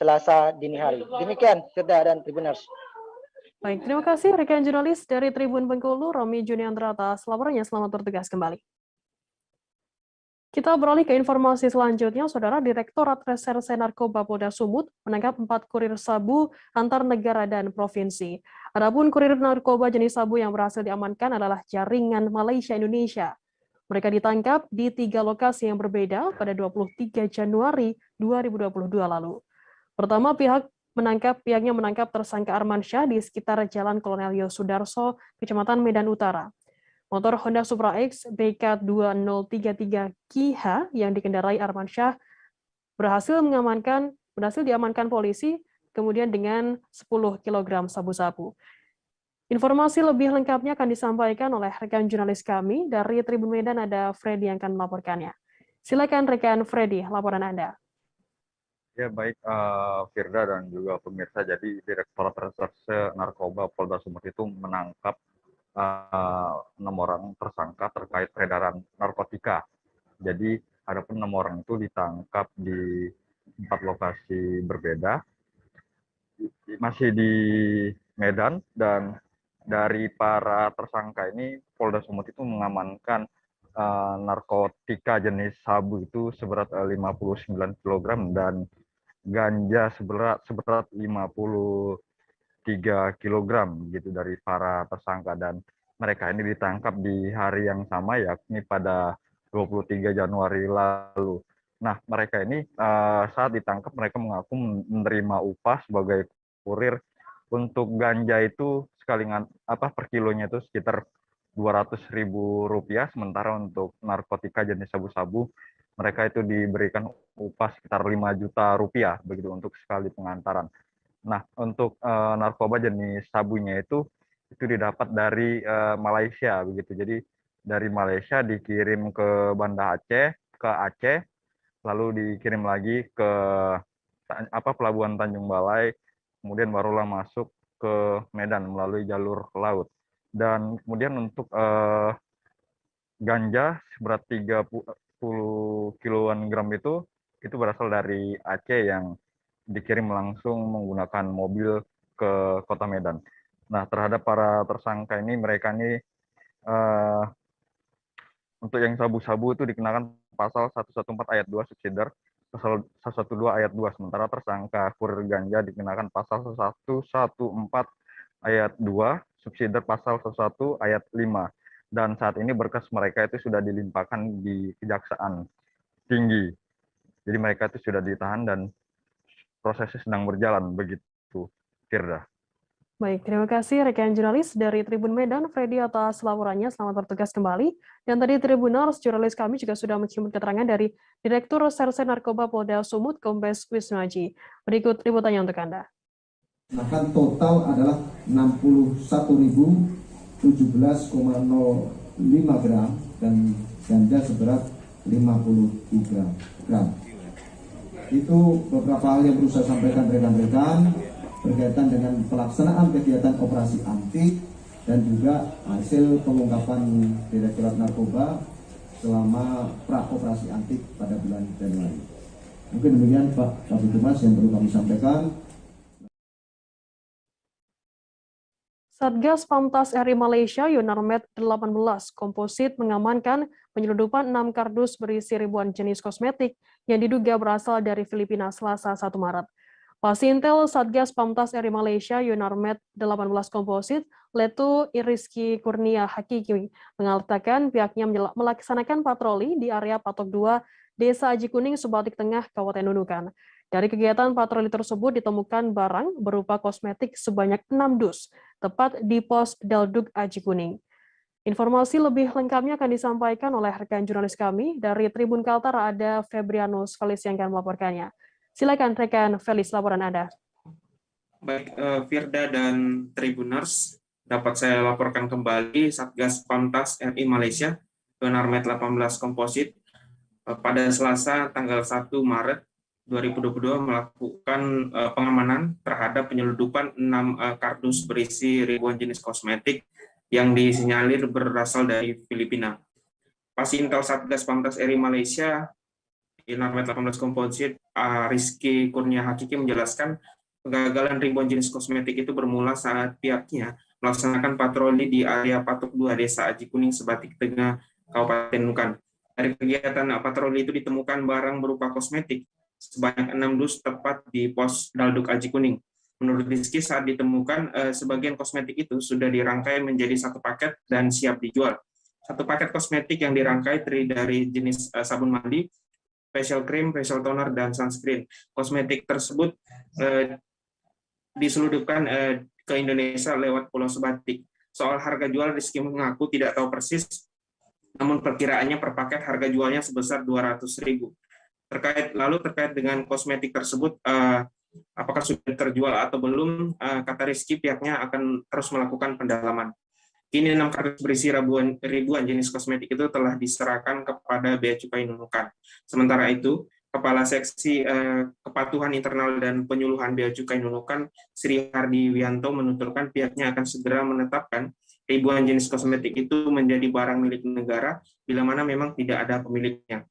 Selasa dini hari. Demikian Firda dan Tribuners. Baik, terima kasih rekan jurnalis dari Tribun Bengkulu, Romi Juniandra atas laporannya. Selamat bertugas kembali. Kita beralih ke informasi selanjutnya, Saudara. Direktorat Reserse Narkoba Polda Sumut menangkap 4 kurir sabu antar negara dan provinsi. Adapun kurir narkoba jenis sabu yang berhasil diamankan adalah jaringan Malaysia-Indonesia. Mereka ditangkap di 3 lokasi yang berbeda pada 23 Januari 2022 lalu. Pertama, pihaknya menangkap tersangka Arman Syah di sekitar Jalan Kolonel Yosudarso, Kecamatan Medan Utara. Motor Honda Supra X BK2033 KIH yang dikendarai Arman Syah berhasil diamankan polisi, kemudian dengan 10 kg sabu-sabu. Informasi lebih lengkapnya akan disampaikan oleh rekan jurnalis kami dari Tribun Medan, ada Freddy yang akan melaporkannya. Silakan rekan Freddy, laporan Anda. Ya baik, Firda dan juga pemirsa, jadi Direktorat Reserse Narkoba Polda Sumut itu menangkap 6 orang tersangka terkait peredaran narkotika. Jadi ada pun 6 orang itu ditangkap di 4 lokasi berbeda, masih di Medan, dan dari para tersangka ini Polda Sumut itu mengamankan narkotika jenis sabu itu seberat 59 kg dan ganja seberat 53 kg gitu dari para tersangka, dan mereka ini ditangkap di hari yang sama, yakni pada 23 Januari lalu. Nah, mereka ini saat ditangkap mereka mengaku menerima upah sebagai kurir. Untuk ganja itu per kilonya itu sekitar Rp200.000, sementara untuk narkotika jenis sabu-sabu mereka itu diberikan upah sekitar Rp5 juta begitu untuk sekali pengantaran. Nah, untuk narkoba jenis sabunya itu didapat dari Malaysia begitu. Jadi dari Malaysia dikirim ke Banda Aceh, ke Aceh, lalu dikirim lagi ke Pelabuhan Tanjung Balai, kemudian barulah masuk ke Medan melalui jalur laut. Dan kemudian untuk ganja seberat 30 kg itu berasal dari Aceh yang dikirim langsung menggunakan mobil ke Kota Medan. Nah, terhadap para tersangka ini, mereka ini untuk yang sabu-sabu itu dikenakan pasal 114 ayat 2 subsidiar, pasal 112 ayat 2, sementara tersangka kurir ganja dikenakan pasal 114 ayat 2 subsidiar pasal 11 ayat 5. Dan saat ini berkas mereka itu sudah dilimpahkan di Kejaksaan Tinggi. Jadi mereka itu sudah ditahan dan prosesnya sedang berjalan begitu, Firda. Baik, terima kasih rekan jurnalis dari Tribun Medan, Freddy atas laporannya. Selamat bertugas kembali. Dan tadi Tribuners, jurnalis kami juga sudah menyimak keterangan dari Direktur Reserse Narkoba Polda Sumut, Kombes Wisnuaji. Berikut liputannya untuk Anda. Akan total adalah 61.017,05 gram dan ganja seberat 53 gram. Itu beberapa hal yang perlu saya sampaikan rekan-rekan berkaitan dengan pelaksanaan kegiatan operasi antik dan juga hasil pengungkapan Direktorat Narkoba selama pra-operasi antik pada bulan Januari. Mungkin demikian Pak Kabid Humas yang perlu kami sampaikan. Satgas Pamtas RI Malaysia Yunarmed 18 Komposit mengamankan penyelundupan 6 kardus berisi ribuan jenis kosmetik yang diduga berasal dari Filipina Selasa 1 Maret. Pasintel Satgas Pamtas RI Malaysia Yunarmed 18 Komposit, Letu Iriski Kurnia Hakiki mengatakan pihaknya melaksanakan patroli di area Patok 2, Desa Aji Kuning, Sebatik Tengah, Kabupaten Nunukan. Dari kegiatan patroli tersebut ditemukan barang berupa kosmetik sebanyak 6 dus, tepat di pos Dalduk Aji Kuning. Informasi lebih lengkapnya akan disampaikan oleh rekan jurnalis kami dari Tribun Kaltara, ada Febrianus Felis yang akan melaporkannya. Silakan rekan Felis, laporan Anda. Baik, Firda dan Tribuners, dapat saya laporkan kembali Satgas Pamtas RI Malaysia Yunarmed 18 Komposit pada Selasa tanggal 1 Maret 2022 melakukan pengamanan terhadap penyelundupan 6 kardus berisi ribuan jenis kosmetik yang disinyalir berasal dari Filipina. Pasintel Satgas Pamtas RI Malaysia Yunarmed 18 Komposit, Rizky Kurnia Hakiki menjelaskan kegagalan ribuan jenis kosmetik itu bermula saat pihaknya melaksanakan patroli di area Patok 2 Desa Aji Kuning, Sebatik Tengah, Kabupaten Nunukan. Dari kegiatan patroli itu ditemukan barang berupa kosmetik sebanyak 6 dus tepat di pos Dalduk Aji Kuning. Menurut Rizky, saat ditemukan sebagian kosmetik itu sudah dirangkai menjadi satu paket dan siap dijual. Satu paket kosmetik yang dirangkai terdiri dari jenis sabun mandi, facial cream, facial toner, dan sunscreen. Kosmetik tersebut diselundupkan ke Indonesia lewat Pulau Sebatik. Soal harga jual, Rizky mengaku tidak tahu persis, namun perkiraannya per paket harga jualnya sebesar 200.000. Terkait dengan kosmetik tersebut, apakah sudah terjual atau belum, kata Rizky pihaknya akan terus melakukan pendalaman. Kini 6 kardus berisi ribuan jenis kosmetik itu telah diserahkan kepada Bea Cukai Nunukan. Sementara itu, Kepala Seksi Kepatuhan Internal dan Penyuluhan Bea Cukai Nunukan, Sri Hardi Wianto, menuturkan pihaknya akan segera menetapkan ribuan jenis kosmetik itu menjadi barang milik negara bila mana memang tidak ada pemiliknya.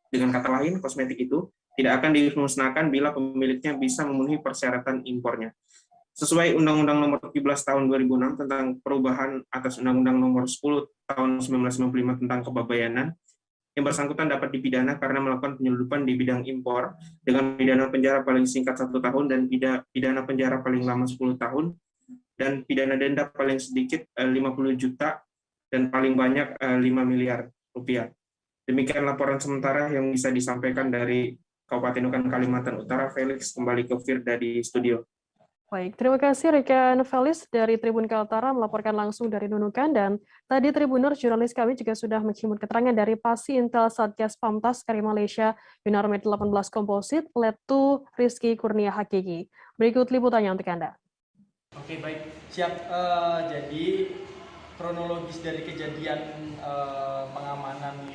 Dengan kata lain, kosmetik itu tidak akan dimusnahkan bila pemiliknya bisa memenuhi persyaratan impornya. Sesuai Undang-Undang Nomor 17 Tahun 2006 tentang perubahan atas Undang-Undang Nomor 10 Tahun 1995 tentang Kepabeanan, yang bersangkutan dapat dipidana karena melakukan penyelundupan di bidang impor dengan pidana penjara paling singkat 1 tahun dan pidana penjara paling lama 10 tahun dan pidana denda paling sedikit 50 juta dan paling banyak 5 miliar rupiah. Demikian laporan sementara yang bisa disampaikan dari Kabupaten Nunukan, Kalimantan Utara. Felix, kembali ke Firda di studio. Baik, terima kasih rekan Felis dari Tribun Kaltara melaporkan langsung dari Nunukan, dan tadi Tribuners jurnalis kami juga sudah menyimak keterangan dari Pasintel Satgas Pamtas RI Malaysia Yunarmed 18 Komposit, Letu Rizky Kurnia Hakiki. Berikut liputannya untuk Anda. Oke, baik, siap. Jadi kronologis dari kejadian pengamanan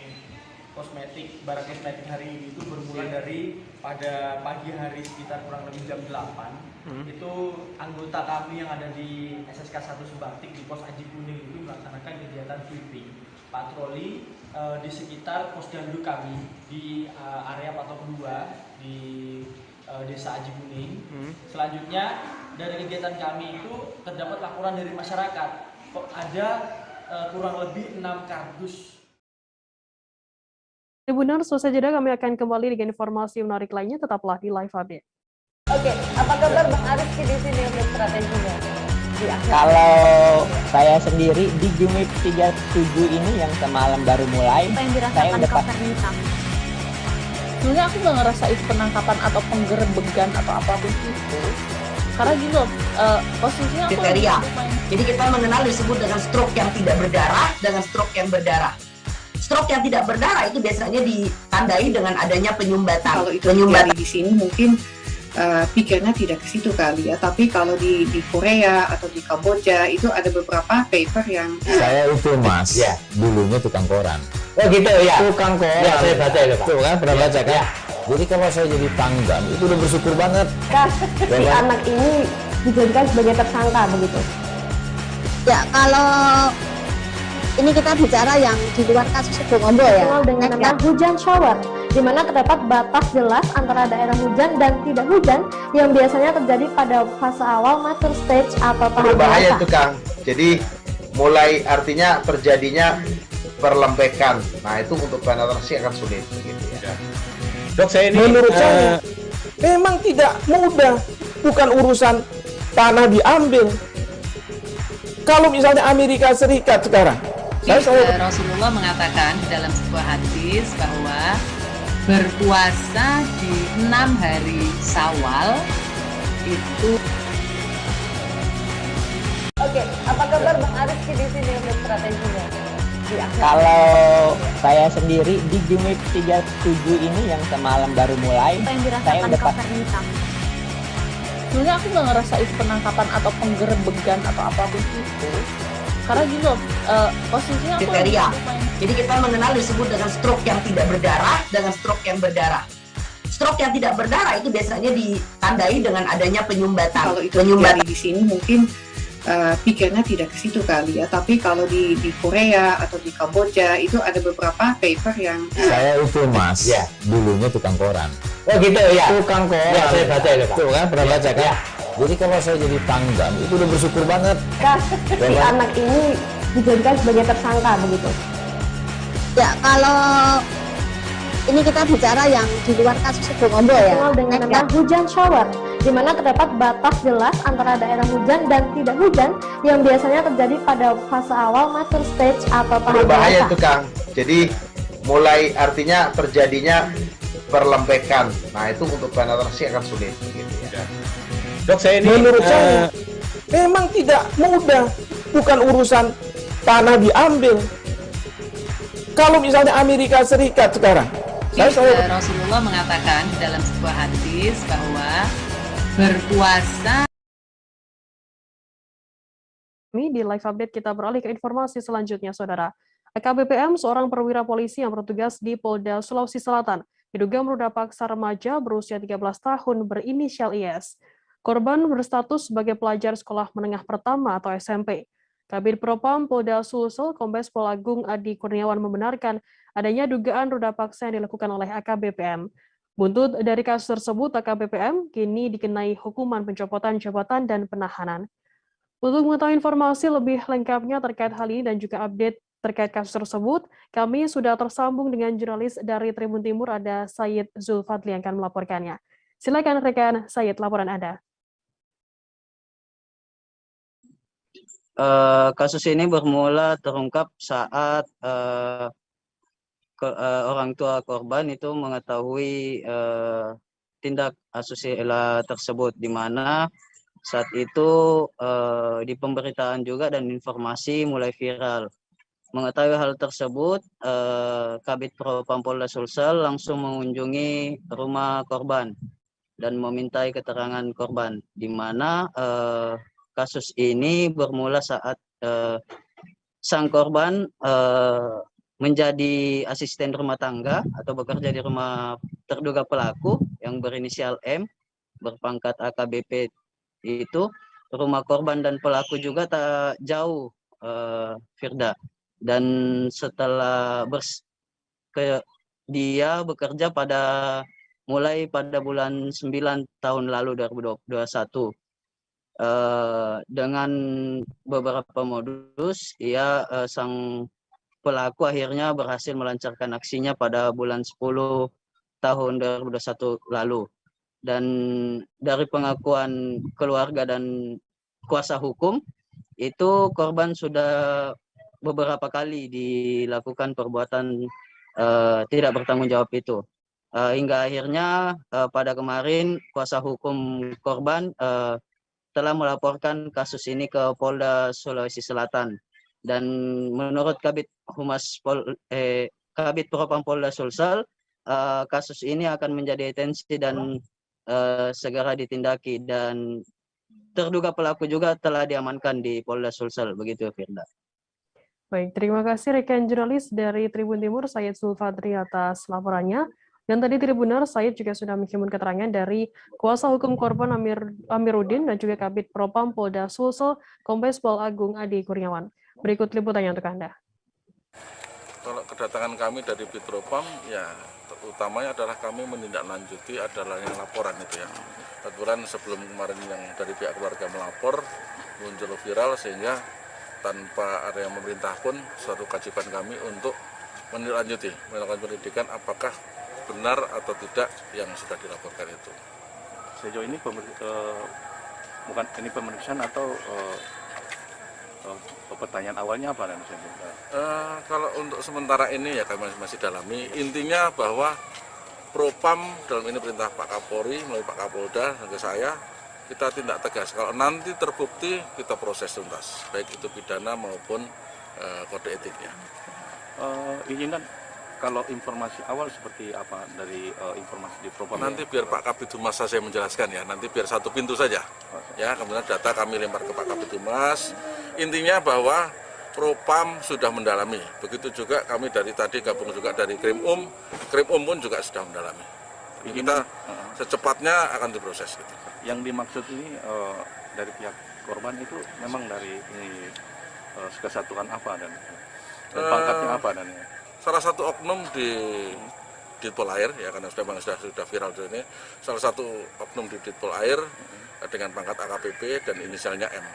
barang kosmetik hari ini itu bermula dari pada pagi hari sekitar kurang lebih jam 8. Itu anggota kami yang ada di SSK 1 Sebatik di pos Aji Kuning itu melaksanakan kegiatan sweeping patroli di sekitar pos Dalduk kami di area Patok 2 di Desa Aji Kuning. Selanjutnya dari kegiatan kami itu terdapat laporan dari masyarakat kok ada kurang lebih 6 kardus. Tribuners, selesai jeda kami akan kembali dengan informasi menarik lainnya, tetaplah di Live Update. Oke, apa kabar Bang Ariski di sini untuk strateginya? Kalau saya sendiri di Jumip 37 ini yang semalam baru mulai, saya udah pasti. Sebenarnya aku nggak ngerasa itu penangkapan atau penggerbegan atau apapun itu. Karena gini loh, posisinya aku kriteria. Jadi kita mengenal disebut dengan stroke yang tidak berdarah dengan stroke yang berdarah. Stroke yang tidak berdarah itu biasanya ditandai dengan adanya penyumbatan. Kalau itu terjadi di sini mungkin pikirnya tidak ke situ kali ya, tapi kalau di Korea atau di Kamboja itu ada beberapa paper yang saya itu mas, ya, dulunya tukang koran. Oh gitu ya. Tukang koran. Ya, saya baca itu Pak. Tuh kan pernah baca kan? Ya. Jadi kalau saya jadi pangdam itu udah bersyukur banget. Si anak ini dijadikan sebagai tersangka begitu. Ya kalau ini kita bicara yang di luar kasus Bongombo ya. Dengan nama hujan shower, di mana terdapat batas jelas antara daerah hujan dan tidak hujan yang biasanya terjadi pada fase awal mature stage atau tahap berbahaya dewasa. itu Kang. Jadi mulai artinya terjadinya perlembekan. Nah itu untuk penetrasi akan sulit. Gitu ya. Dok, saya ini menurut saya memang tidak mudah, bukan urusan tanah diambil. Kalau misalnya Amerika Serikat sekarang, Rasulullah mengatakan di dalam sebuah hadis bahwa berpuasa di 6 hari Syawal itu. Oke, apa kabar Bang Ariski di sini untuk strateginya? Kalau saya sendiri di Game Week 37 ini yang semalam baru mulai, saya udah sebenarnya aku nggak ngerasa itu penangkapan atau penggerbegan atau apapun itu. Karena gini loh, posisinya aku kriteria. Jadi kita mengenal disebut dengan stroke yang tidak berdarah dengan stroke yang berdarah. Stroke yang tidak berdarah itu biasanya ditandai dengan adanya penyumbatan. Kalau itu terjadi di sini mungkin pikirnya tidak ke situ kali ya, tapi kalau di Korea atau di Kamboja itu ada beberapa paper yang saya itu mas, ya, dulunya tukang koran. Oh gitu ya. Tukang koran. Ya, saya baca itu Pak. Tuh kan pernah baca kan? Ya. Jadi kalau saya jadi pangdam itu udah bersyukur banget. Si anak ini dijadikan sebagai tersangka begitu. Ya kalau ini kita bicara yang di luar kasus Bongombo ya. Dengan nama hujan shower, di mana terdapat batas jelas antara daerah hujan dan tidak hujan yang biasanya terjadi pada fase awal mature stage atau tahap berbahaya dewasa. itu Kang. Jadi mulai artinya terjadinya perlembekan. Nah itu untuk penetrasi akan sulit. Gitu ya. Dok, saya ini menurut saya memang tidak mudah, bukan urusan tanah diambil. Kalau misalnya Amerika Serikat sekarang, Rasulullah mengatakan di dalam sebuah hadis bahwa berpuasa. Di live update kita beralih ke informasi selanjutnya, Saudara. AKBPM, seorang perwira polisi yang bertugas di Polda Sulawesi Selatan, diduga meruda paksa remaja berusia 13 tahun berinisial IS. Korban berstatus sebagai pelajar sekolah menengah pertama atau SMP. Kabid Propam Polda Sulsel, Kombes Pol Agung Adi Kurniawan membenarkan adanya dugaan ruda paksa yang dilakukan oleh AKBPM. Buntut dari kasus tersebut, AKBPM kini dikenai hukuman pencopotan jabatan dan penahanan. Untuk mengetahui informasi lebih lengkapnya terkait hal ini dan juga update terkait kasus tersebut, kami sudah tersambung dengan jurnalis dari Tribun Timur, ada Said Zulfadli yang akan melaporkannya. Silakan rekan Said, laporan Anda. Kasus ini bermula terungkap saat orang tua korban itu mengetahui tindak asusila tersebut, di mana saat itu di pemberitaan juga dan informasi mulai viral. Mengetahui hal tersebut, Kabid Propam Polda Sulsel langsung mengunjungi rumah korban dan memintai keterangan korban, di mana kasus ini bermula saat sang korban menjadi asisten rumah tangga atau bekerja di rumah terduga pelaku yang berinisial M, berpangkat AKBP itu. Rumah korban dan pelaku juga tak jauh, Firda. Dan setelah dia bekerja mulai pada bulan 9 tahun lalu 2021. Dengan beberapa modus, sang pelaku akhirnya berhasil melancarkan aksinya pada bulan 10 tahun 2021 lalu. Dan dari pengakuan keluarga dan kuasa hukum, itu korban sudah beberapa kali dilakukan perbuatan tidak bertanggung jawab itu. Hingga akhirnya pada kemarin kuasa hukum korban telah melaporkan kasus ini ke Polda Sulawesi Selatan. Dan menurut Kabid Propam Polda Sulsel, kasus ini akan menjadi atensi dan segera ditindaki, dan terduga pelaku juga telah diamankan di Polda Sulsel. Begitu, Firda. Baik, terima kasih rekan jurnalis dari Tribun Timur, Said Zulfadri atas laporannya. Dan tadi Tribuners, Said juga sudah menghimpun keterangan dari kuasa hukum korban Amiruddin dan juga Kabid Propam Polda Sulsel, Kombes Pol Agung Adi Kurniawan. Berikut liputannya untuk Anda. Kalau kedatangan kami dari Bid Propam, ya utamanya adalah kami menindaklanjuti adalah yang laporan itu ya. Kebetulan sebelum kemarin yang dari pihak keluarga melapor, muncul viral sehingga tanpa ada yang memerintah pun suatu kewajiban kami untuk menindaklanjuti, melakukan pendidikan apakah benar atau tidak yang sudah dilaporkan itu. Sejauh ini bukan ini pemeriksaan atau pertanyaan awalnya apa dan kalau untuk sementara ini ya kami masih dalami. Intinya bahwa Propam dalam ini perintah Pak Kapolri melalui Pak Kapolda dan ke saya, kita tindak tegas. Kalau nanti terbukti kita proses tuntas, baik itu pidana maupun kode etiknya. Izinkan kalau informasi awal seperti apa dari informasi di Propam? Nanti biar Pak Kabid Humas saya menjelaskan ya, nanti biar satu pintu saja. Ya, kemudian data kami lempar ke Pak Kabid Humas. Intinya bahwa Propam sudah mendalami. Begitu juga kami dari tadi gabung juga dari Krimum pun juga sudah mendalami. Jadi kita secepatnya akan diproses. Gitu. Yang dimaksud ini dari pihak korban itu memang dari ini kesatuan apa dan pangkatnya apa dan salah satu oknum di Ditpol Air ya, karena sudah viral ini, salah satu oknum di Ditpol Air dengan pangkat AKBP dan inisialnya M.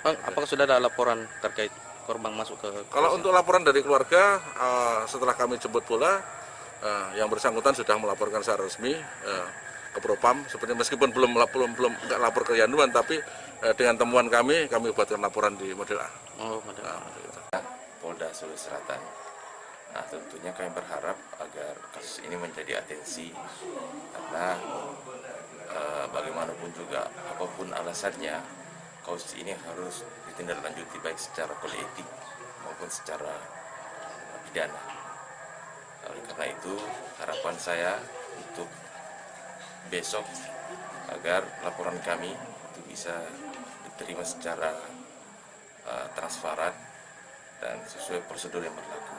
Apakah sudah ada laporan terkait korban masuk ke? Kalau untuk laporan dari keluarga, setelah kami jemput bola, yang bersangkutan sudah melaporkan secara resmi ke Propam. Sebenarnya meskipun belum nggak lapor ke Yanduan, tapi dengan temuan kami buatkan laporan di model A. Oh, model A. Polda Sulawesi Selatan. Nah, tentunya kami berharap agar kasus ini menjadi atensi karena bagaimanapun juga apapun alasannya, kasus ini harus ditindaklanjuti baik secara kode etik maupun secara pidana. Oleh karena itu, harapan saya untuk besok agar laporan kami itu bisa diterima secara transparan dan sesuai prosedur yang berlaku.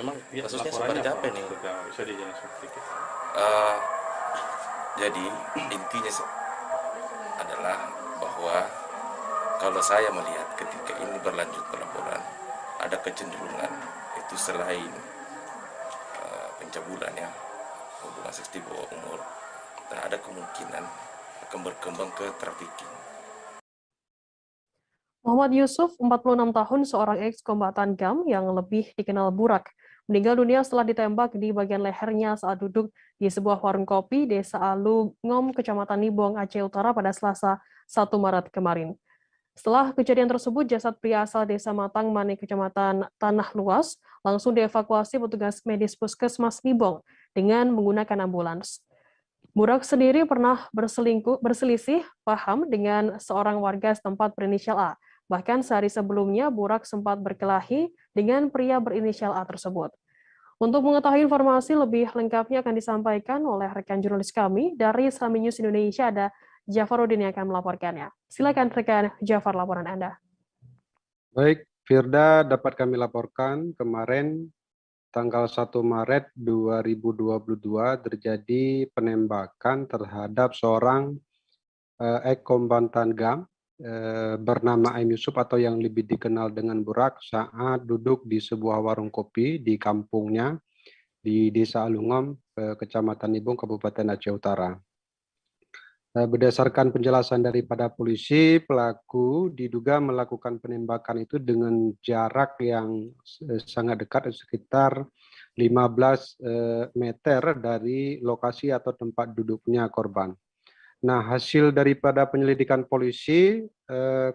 Memang kasusnya seperti apa nih? Bisa dijelaskan sedikit. Jadi intinya adalah bahwa kalau saya melihat ketika ini berlanjut pelaporan, ada kecenderungan itu selain pencabulan ya, hubungan seks di bawah umur, dan ada kemungkinan akan berkembang ke trafficking. Muhammad Yusuf, 46 tahun, seorang ex-kombatan GAM yang lebih dikenal Burak, meninggal dunia setelah ditembak di bagian lehernya saat duduk di sebuah warung kopi Desa Alungom, Kecamatan Nibong, Aceh Utara pada Selasa 1 Maret kemarin. Setelah kejadian tersebut, jasad pria asal Desa Matang Mane, Kecamatan Tanah Luas, langsung dievakuasi petugas medis Puskesmas Nibong dengan menggunakan ambulans. Burak sendiri pernah berselisih paham dengan seorang warga setempat berinisial A. Bahkan sehari sebelumnya, Burak sempat berkelahi dengan pria berinisial A tersebut. Untuk mengetahui informasi lebih lengkapnya akan disampaikan oleh rekan jurnalis kami dari Islami News Indonesia, ada Jafaruddin yang akan melaporkannya. Silakan rekan Jafar, laporan Anda. Baik, Firda, dapat kami laporkan kemarin tanggal 1 Maret 2022 terjadi penembakan terhadap seorang ex-kombatan GAM bernama Aim Yusuf atau yang lebih dikenal dengan Burak saat duduk di sebuah warung kopi di kampungnya di Desa Alungom, Kecamatan Nibong, Kabupaten Aceh Utara. Berdasarkan penjelasan daripada polisi, pelaku diduga melakukan penembakan itu dengan jarak yang sangat dekat, sekitar 15 meter dari lokasi atau tempat duduknya korban. Nah, hasil daripada penyelidikan polisi,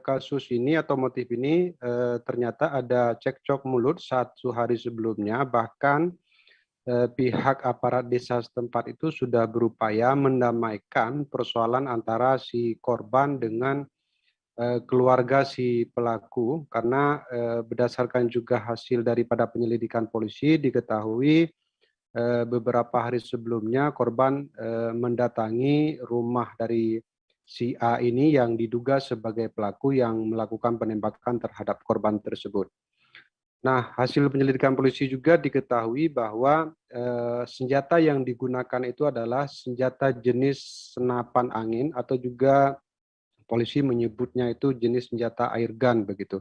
kasus ini atau motif ini ternyata ada cekcok mulut 1 hari sebelumnya, bahkan pihak aparat desa setempat itu sudah berupaya mendamaikan persoalan antara si korban dengan keluarga si pelaku, karena berdasarkan juga hasil daripada penyelidikan polisi diketahui beberapa hari sebelumnya korban mendatangi rumah dari si A ini yang diduga sebagai pelaku yang melakukan penembakan terhadap korban tersebut. Nah, hasil penyelidikan polisi juga diketahui bahwa senjata yang digunakan itu adalah senjata jenis senapan angin atau juga polisi menyebutnya itu jenis senjata air gun begitu.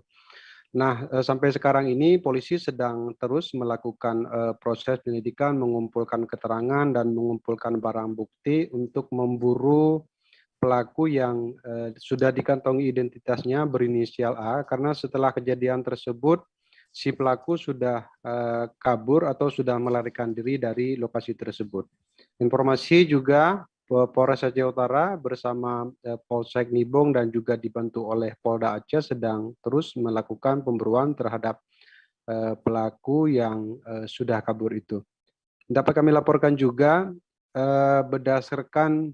Nah, sampai sekarang ini polisi sedang terus melakukan proses penyelidikan, mengumpulkan keterangan dan mengumpulkan barang bukti untuk memburu pelaku yang sudah dikantongi identitasnya berinisial A, karena setelah kejadian tersebut si pelaku sudah kabur atau sudah melarikan diri dari lokasi tersebut. Informasi juga Polres Aceh Utara bersama Polsek Nibong dan juga dibantu oleh Polda Aceh sedang terus melakukan pemburuan terhadap pelaku yang sudah kabur itu. Dapat kami laporkan juga berdasarkan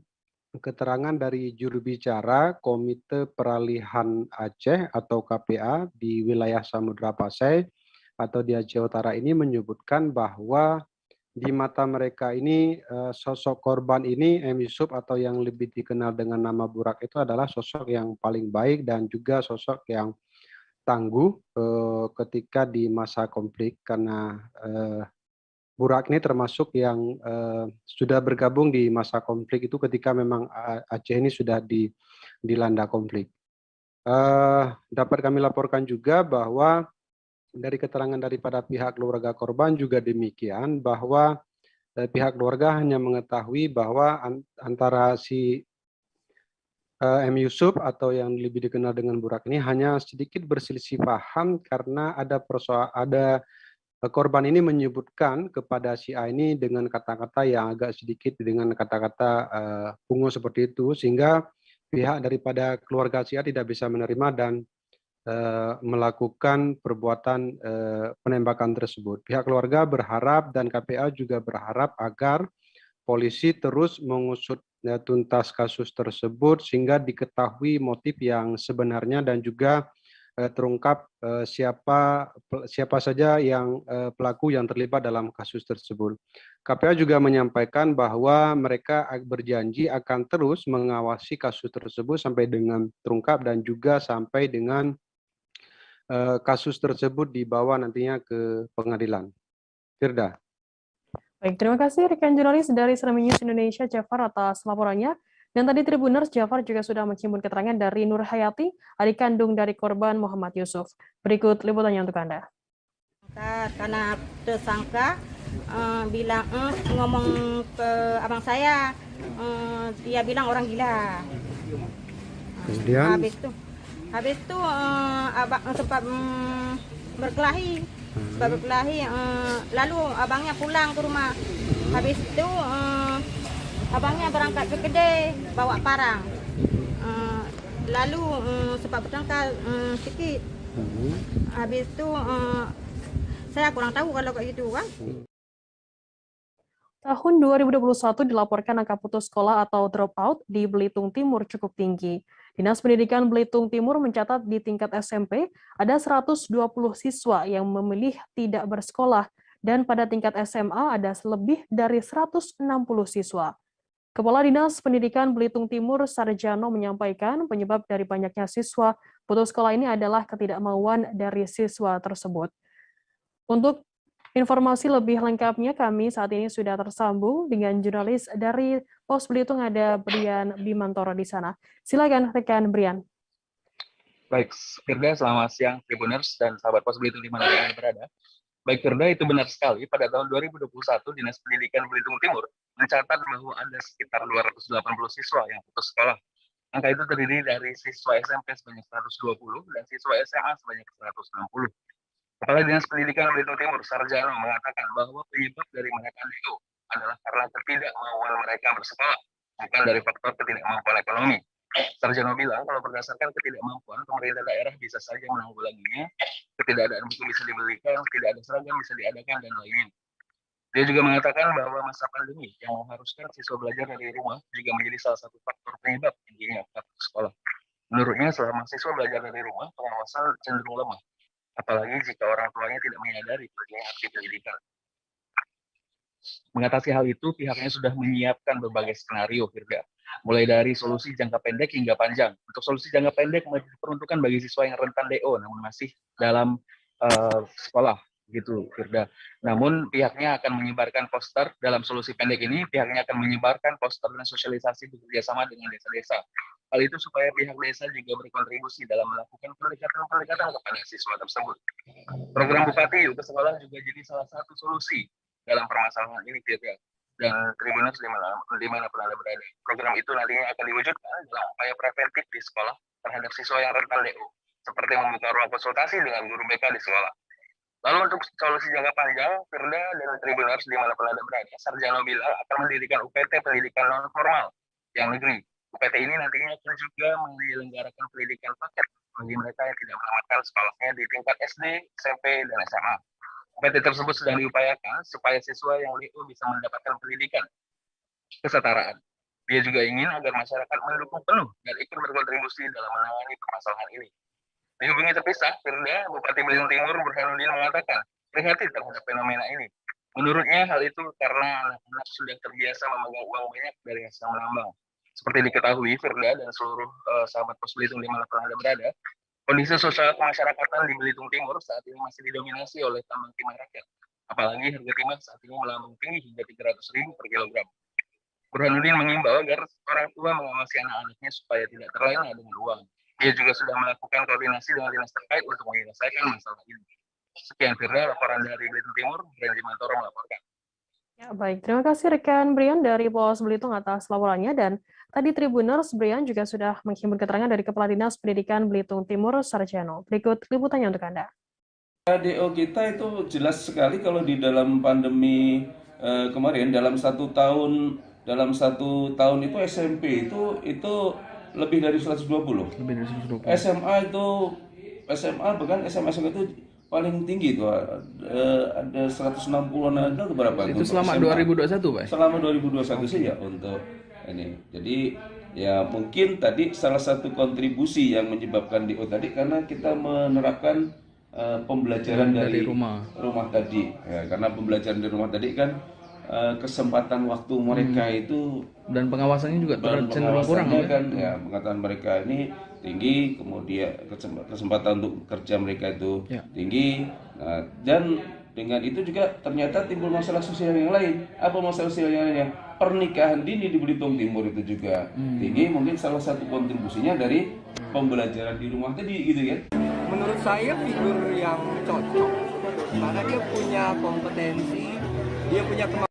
keterangan dari juru bicara Komite Peralihan Aceh atau KPA di wilayah Samudra Pasai atau di Aceh Utara ini menyebutkan bahwa di mata mereka ini sosok korban ini M. Yusuf atau yang lebih dikenal dengan nama Burak itu adalah sosok yang paling baik dan juga sosok yang tangguh ketika di masa konflik, karena Burak ini termasuk yang sudah bergabung di masa konflik itu ketika memang Aceh ini sudah dilanda konflik. Dapat kami laporkan juga bahwa dari keterangan daripada pihak keluarga korban juga demikian, bahwa pihak keluarga hanya mengetahui bahwa antara si M. Yusuf atau yang lebih dikenal dengan Burak ini hanya sedikit berselisih paham karena ada korban ini menyebutkan kepada si A ini dengan kata-kata yang agak sedikit dengan kata-kata pungu seperti itu, sehingga pihak daripada keluarga si A tidak bisa menerima dan melakukan perbuatan penembakan tersebut. Pihak keluarga berharap dan KPA juga berharap agar polisi terus mengusut tuntas kasus tersebut sehingga diketahui motif yang sebenarnya dan juga terungkap siapa saja yang pelaku yang terlibat dalam kasus tersebut. KPA juga menyampaikan bahwa mereka berjanji akan terus mengawasi kasus tersebut sampai dengan terungkap dan juga sampai dengan kasus tersebut dibawa nantinya ke pengadilan. Firda. Baik, terima kasih rekan jurnalis dari Serambi News Indonesia, Jafar, atas laporannya. Dan tadi Tribuners, Jafar juga sudah menghimpun keterangan dari Nur Hayati, adik kandung dari korban Muhammad Yusuf. Berikut liputannya untuk Anda. Karena tersangka bilang ngomong ke abang saya, dia bilang orang gila. Kemudian habis itu abang sempat berkelahi. Lalu abangnya pulang ke rumah. Habis itu abangnya berangkat ke kedai bawa parang. Lalu sempat bertengkar sedikit. Habis itu saya kurang tahu kalau kayak gitu kan. Tahun 2021 dilaporkan angka putus sekolah atau dropout di Belitung Timur cukup tinggi. Dinas Pendidikan Belitung Timur mencatat di tingkat SMP ada 120 siswa yang memilih tidak bersekolah dan pada tingkat SMA ada lebih dari 160 siswa. Kepala Dinas Pendidikan Belitung Timur Sarjano menyampaikan penyebab dari banyaknya siswa putus sekolah ini adalah ketidakmauan dari siswa tersebut. Untuk informasi lebih lengkapnya, kami saat ini sudah tersambung dengan jurnalis dari Pos Belitung, ada Brian Bimantoro di sana. Silakan rekan Brian. Baik, Firda, selamat siang Tribuners dan sahabat Pos Belitung di mana Anda berada. Baik Firda, itu benar sekali. Pada tahun 2021, Dinas Pendidikan Belitung Timur mencatat bahwa ada sekitar 280 siswa yang putus sekolah. Angka itu terdiri dari siswa SMP sebanyak 120 dan siswa SMA sebanyak 160. Kepala Dinas Pendidikan Belitung Timur, Sarjano, mengatakan bahwa penyebab dari mereka itu adalah karena ketidakmauan mereka bersekolah, bukan dari faktor ketidakmampuan ekonomi. Sarjano bilang kalau berdasarkan ketidakmampuan, pemerintah daerah bisa saja menanggulanginya, ketidakadaan buku bisa dibelikan, tidak ada seragam bisa diadakan, dan lainnya. Dia juga mengatakan bahwa masa pandemi yang mengharuskan siswa belajar dari rumah juga menjadi salah satu faktor penyebab tingginya praktik sekolah. Menurutnya, selama siswa belajar dari rumah, pengawasan cenderung lemah, apalagi jika orang tuanya tidak menyadari pentingnya arti pendidikan. Mengatasi hal itu, pihaknya sudah menyiapkan berbagai skenario, Firda, mulai dari solusi jangka pendek hingga panjang. Untuk solusi jangka pendek diperuntukkan bagi siswa yang rentan DO, namun masih dalam sekolah, gitu, Firda. Namun pihaknya akan menyebarkan poster dalam solusi pendek ini. Pihaknya akan menyebarkan poster dan sosialisasi bekerjasama dengan desa-desa. Hal itu supaya pihak desa juga berkontribusi dalam melakukan pendekatan-pendekatan kepada siswa tersebut. Program Bupati Yuk ke Sekolah juga jadi salah satu solusi dalam permasalahan ini, Firda, dan Tribuners dimanapun Anda berada. Program itu nantinya akan diwujudkan dalam upaya preventif di sekolah terhadap siswa yang rentan DO, seperti membuka ruang konsultasi dengan guru BK di sekolah. Lalu untuk solusi jangka panjang, Firda dan Tribuners dimanapun Anda berada, Sarjana bilang akan mendirikan UPT pendidikan non formal yang negeri. UPT ini nantinya akan juga menyelenggarakan pendidikan paket bagi mereka yang tidak menamatkan sekolahnya di tingkat SD, SMP, dan SMA. UPT tersebut sedang diupayakan supaya siswa yang DO bisa mendapatkan pendidikan kesetaraan. Dia juga ingin agar masyarakat mendukung penuh dan ikut berkontribusi dalam menangani permasalahan ini. Dihubungi terpisah, Firda, Bupati Belitung Timur Burhanuddin mengatakan prihatin terhadap fenomena ini. Menurutnya hal itu karena anak-anak sudah terbiasa memegang uang banyak dari hasil menambang. Seperti diketahui, Firda dan seluruh sahabat Pos Belitung dimanapun Anda berada, kondisi sosial kemasyarakatan di Belitung Timur saat ini masih didominasi oleh tambang timah rakyat. Apalagi harga timah saat ini melambung tinggi hingga 300.000 per kilogram. Burhanuddin mengimbau agar orang tua mengawasi anak-anaknya supaya tidak terlena dengan uang. Dia juga sudah melakukan koordinasi dengan dinas terkait untuk menyelesaikan masalah ini. Sekian, Firda, laporan dari Belitung Timur, Randy Mantoro melaporkan. Ya, baik. Terima kasih rekan Brian dari Polres Belitung atas laporannya. Dan tadi Tribuners, Brian juga sudah menghimpun keterangan dari Kepala Dinas Pendidikan Belitung Timur, Sarjano. Berikut liputannya untuk Anda. DO kita itu jelas sekali kalau di dalam pandemi kemarin, dalam satu tahun itu SMP itu lebih dari 120. Lebih dari 120. SMA bahkan SMA itu paling tinggi tuh, ada 160-an ada berapa? Itu selama SMA. 2021, Pak? Selama 2021 sih ya untuk ini. Jadi ya mungkin tadi salah satu kontribusi yang menyebabkan DO tadi karena kita menerapkan pembelajaran dari rumah tadi. Ya, karena pembelajaran di rumah tadi kan kesempatan waktu mereka itu dan pengawasannya juga cenderung kurang kan ya, pengetahuan mereka ini tinggi, kemudian kesempatan untuk kerja mereka itu tinggi. Nah, dan dengan itu juga ternyata timbul masalah sosial yang lain. Apa masalah sosial yang lainnya? Pernikahan dini di Belitung Timur itu juga tinggi. Mungkin salah satu kontribusinya dari pembelajaran di rumah tadi gitu kan. Menurut saya figur yang cocok karena dia punya kompetensi, dia punya kemampuan.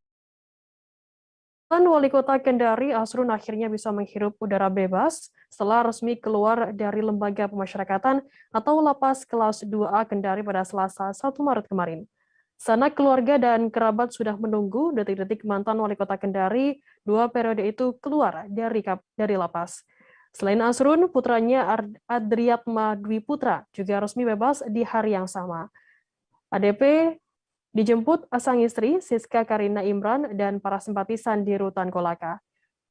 Wali Kota Kendari Asrun akhirnya bisa menghirup udara bebas setelah resmi keluar dari Lembaga Pemasyarakatan atau Lapas Kelas 2A Kendari pada Selasa 1 Maret kemarin. Sanak keluarga dan kerabat sudah menunggu detik-detik mantan Wali Kota Kendari 2 periode itu keluar dari lapas. Selain Asrun, putranya Adriatma Dwi Putra juga resmi bebas di hari yang sama. ADP dijemput sang istri, Siska Karina Imran, dan para simpatisan di Rutan Kolaka.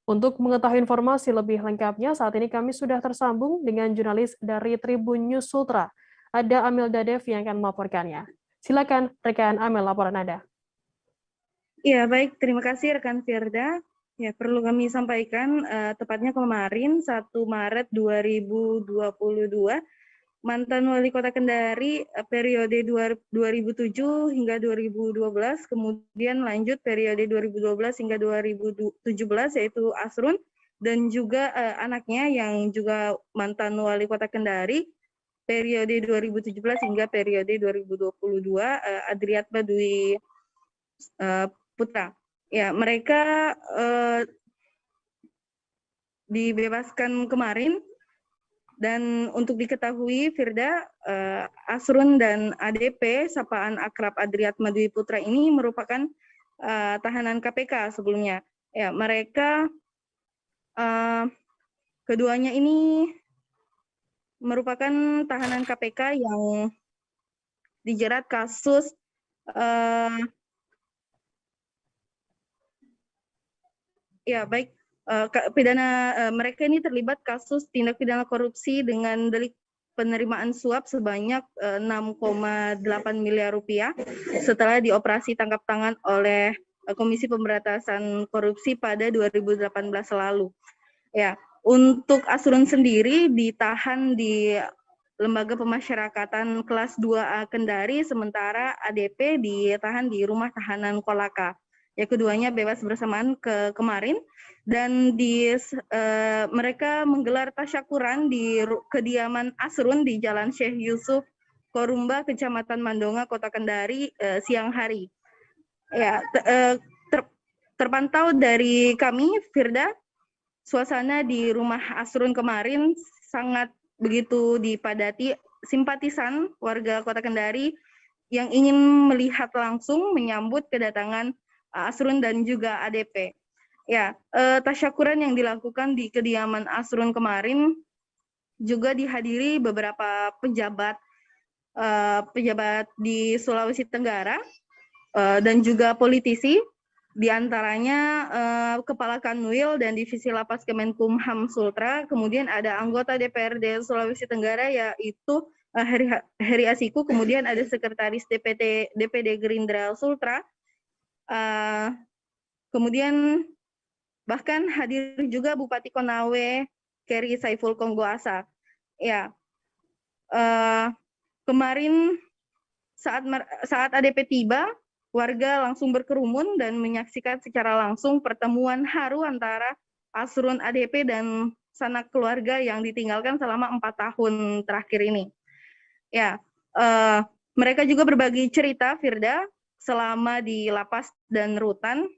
Untuk mengetahui informasi lebih lengkapnya, saat ini kami sudah tersambung dengan jurnalis dari Tribun News Sultra. Ada Amel Dadev yang akan melaporkannya. Silakan, rekan Amel, laporan Anda. Ya, baik. Terima kasih, rekan Firda. Ya, perlu kami sampaikan, tepatnya kemarin, 1 Maret 2022, mantan Wali Kota Kendari periode 2007 hingga 2012, kemudian lanjut periode 2012 hingga 2017 yaitu Asrun, dan juga anaknya yang juga mantan Wali Kota Kendari periode 2017 hingga periode 2022, Adriatma Dwi Putra. Ya, mereka dibebaskan kemarin. Dan untuk diketahui, Firda, Asrun dan ADP, sapaan akrab Adriatma Dwi Putra ini merupakan tahanan KPK sebelumnya. Ya, mereka keduanya ini merupakan tahanan KPK yang dijerat kasus Ya, baik. Mereka ini terlibat kasus tindak pidana korupsi dengan delik penerimaan suap sebanyak 6,8 miliar rupiah setelah dioperasi tangkap tangan oleh Komisi Pemberantasan Korupsi pada 2018 lalu. Ya, untuk Asrun sendiri ditahan di Lembaga Pemasyarakatan kelas 2A Kendari, sementara ADP ditahan di Rumah Tahanan Kolaka. Ya, keduanya bebas bersamaan kemarin, dan mereka menggelar tasyakuran di kediaman Asrun di Jalan Syekh Yusuf Korumba, Kecamatan Mandonga, Kota Kendari siang hari. Ya, terpantau dari kami, Firda, suasana di rumah Asrun kemarin sangat begitu dipadati simpatisan warga Kota Kendari yang ingin melihat langsung menyambut kedatangan Asrun dan juga ADP. Ya, tasyakuran yang dilakukan di kediaman Asrun kemarin juga dihadiri beberapa pejabat di Sulawesi Tenggara dan juga politisi, diantaranya Kepala Kanwil dan Divisi Lapas Kemenkumham Sultra, kemudian ada anggota DPRD Sulawesi Tenggara yaitu Heri Asiku, kemudian ada Sekretaris DPD Gerindra Sultra, kemudian bahkan hadir juga Bupati Konawe Keri Saiful Konggoasa. Ya, kemarin saat ADP tiba, warga langsung berkerumun dan menyaksikan secara langsung pertemuan haru antara Asrun, ADP, dan sanak keluarga yang ditinggalkan selama 4 tahun terakhir ini. Ya, mereka juga berbagi cerita, Firda, selama di lapas dan rutan.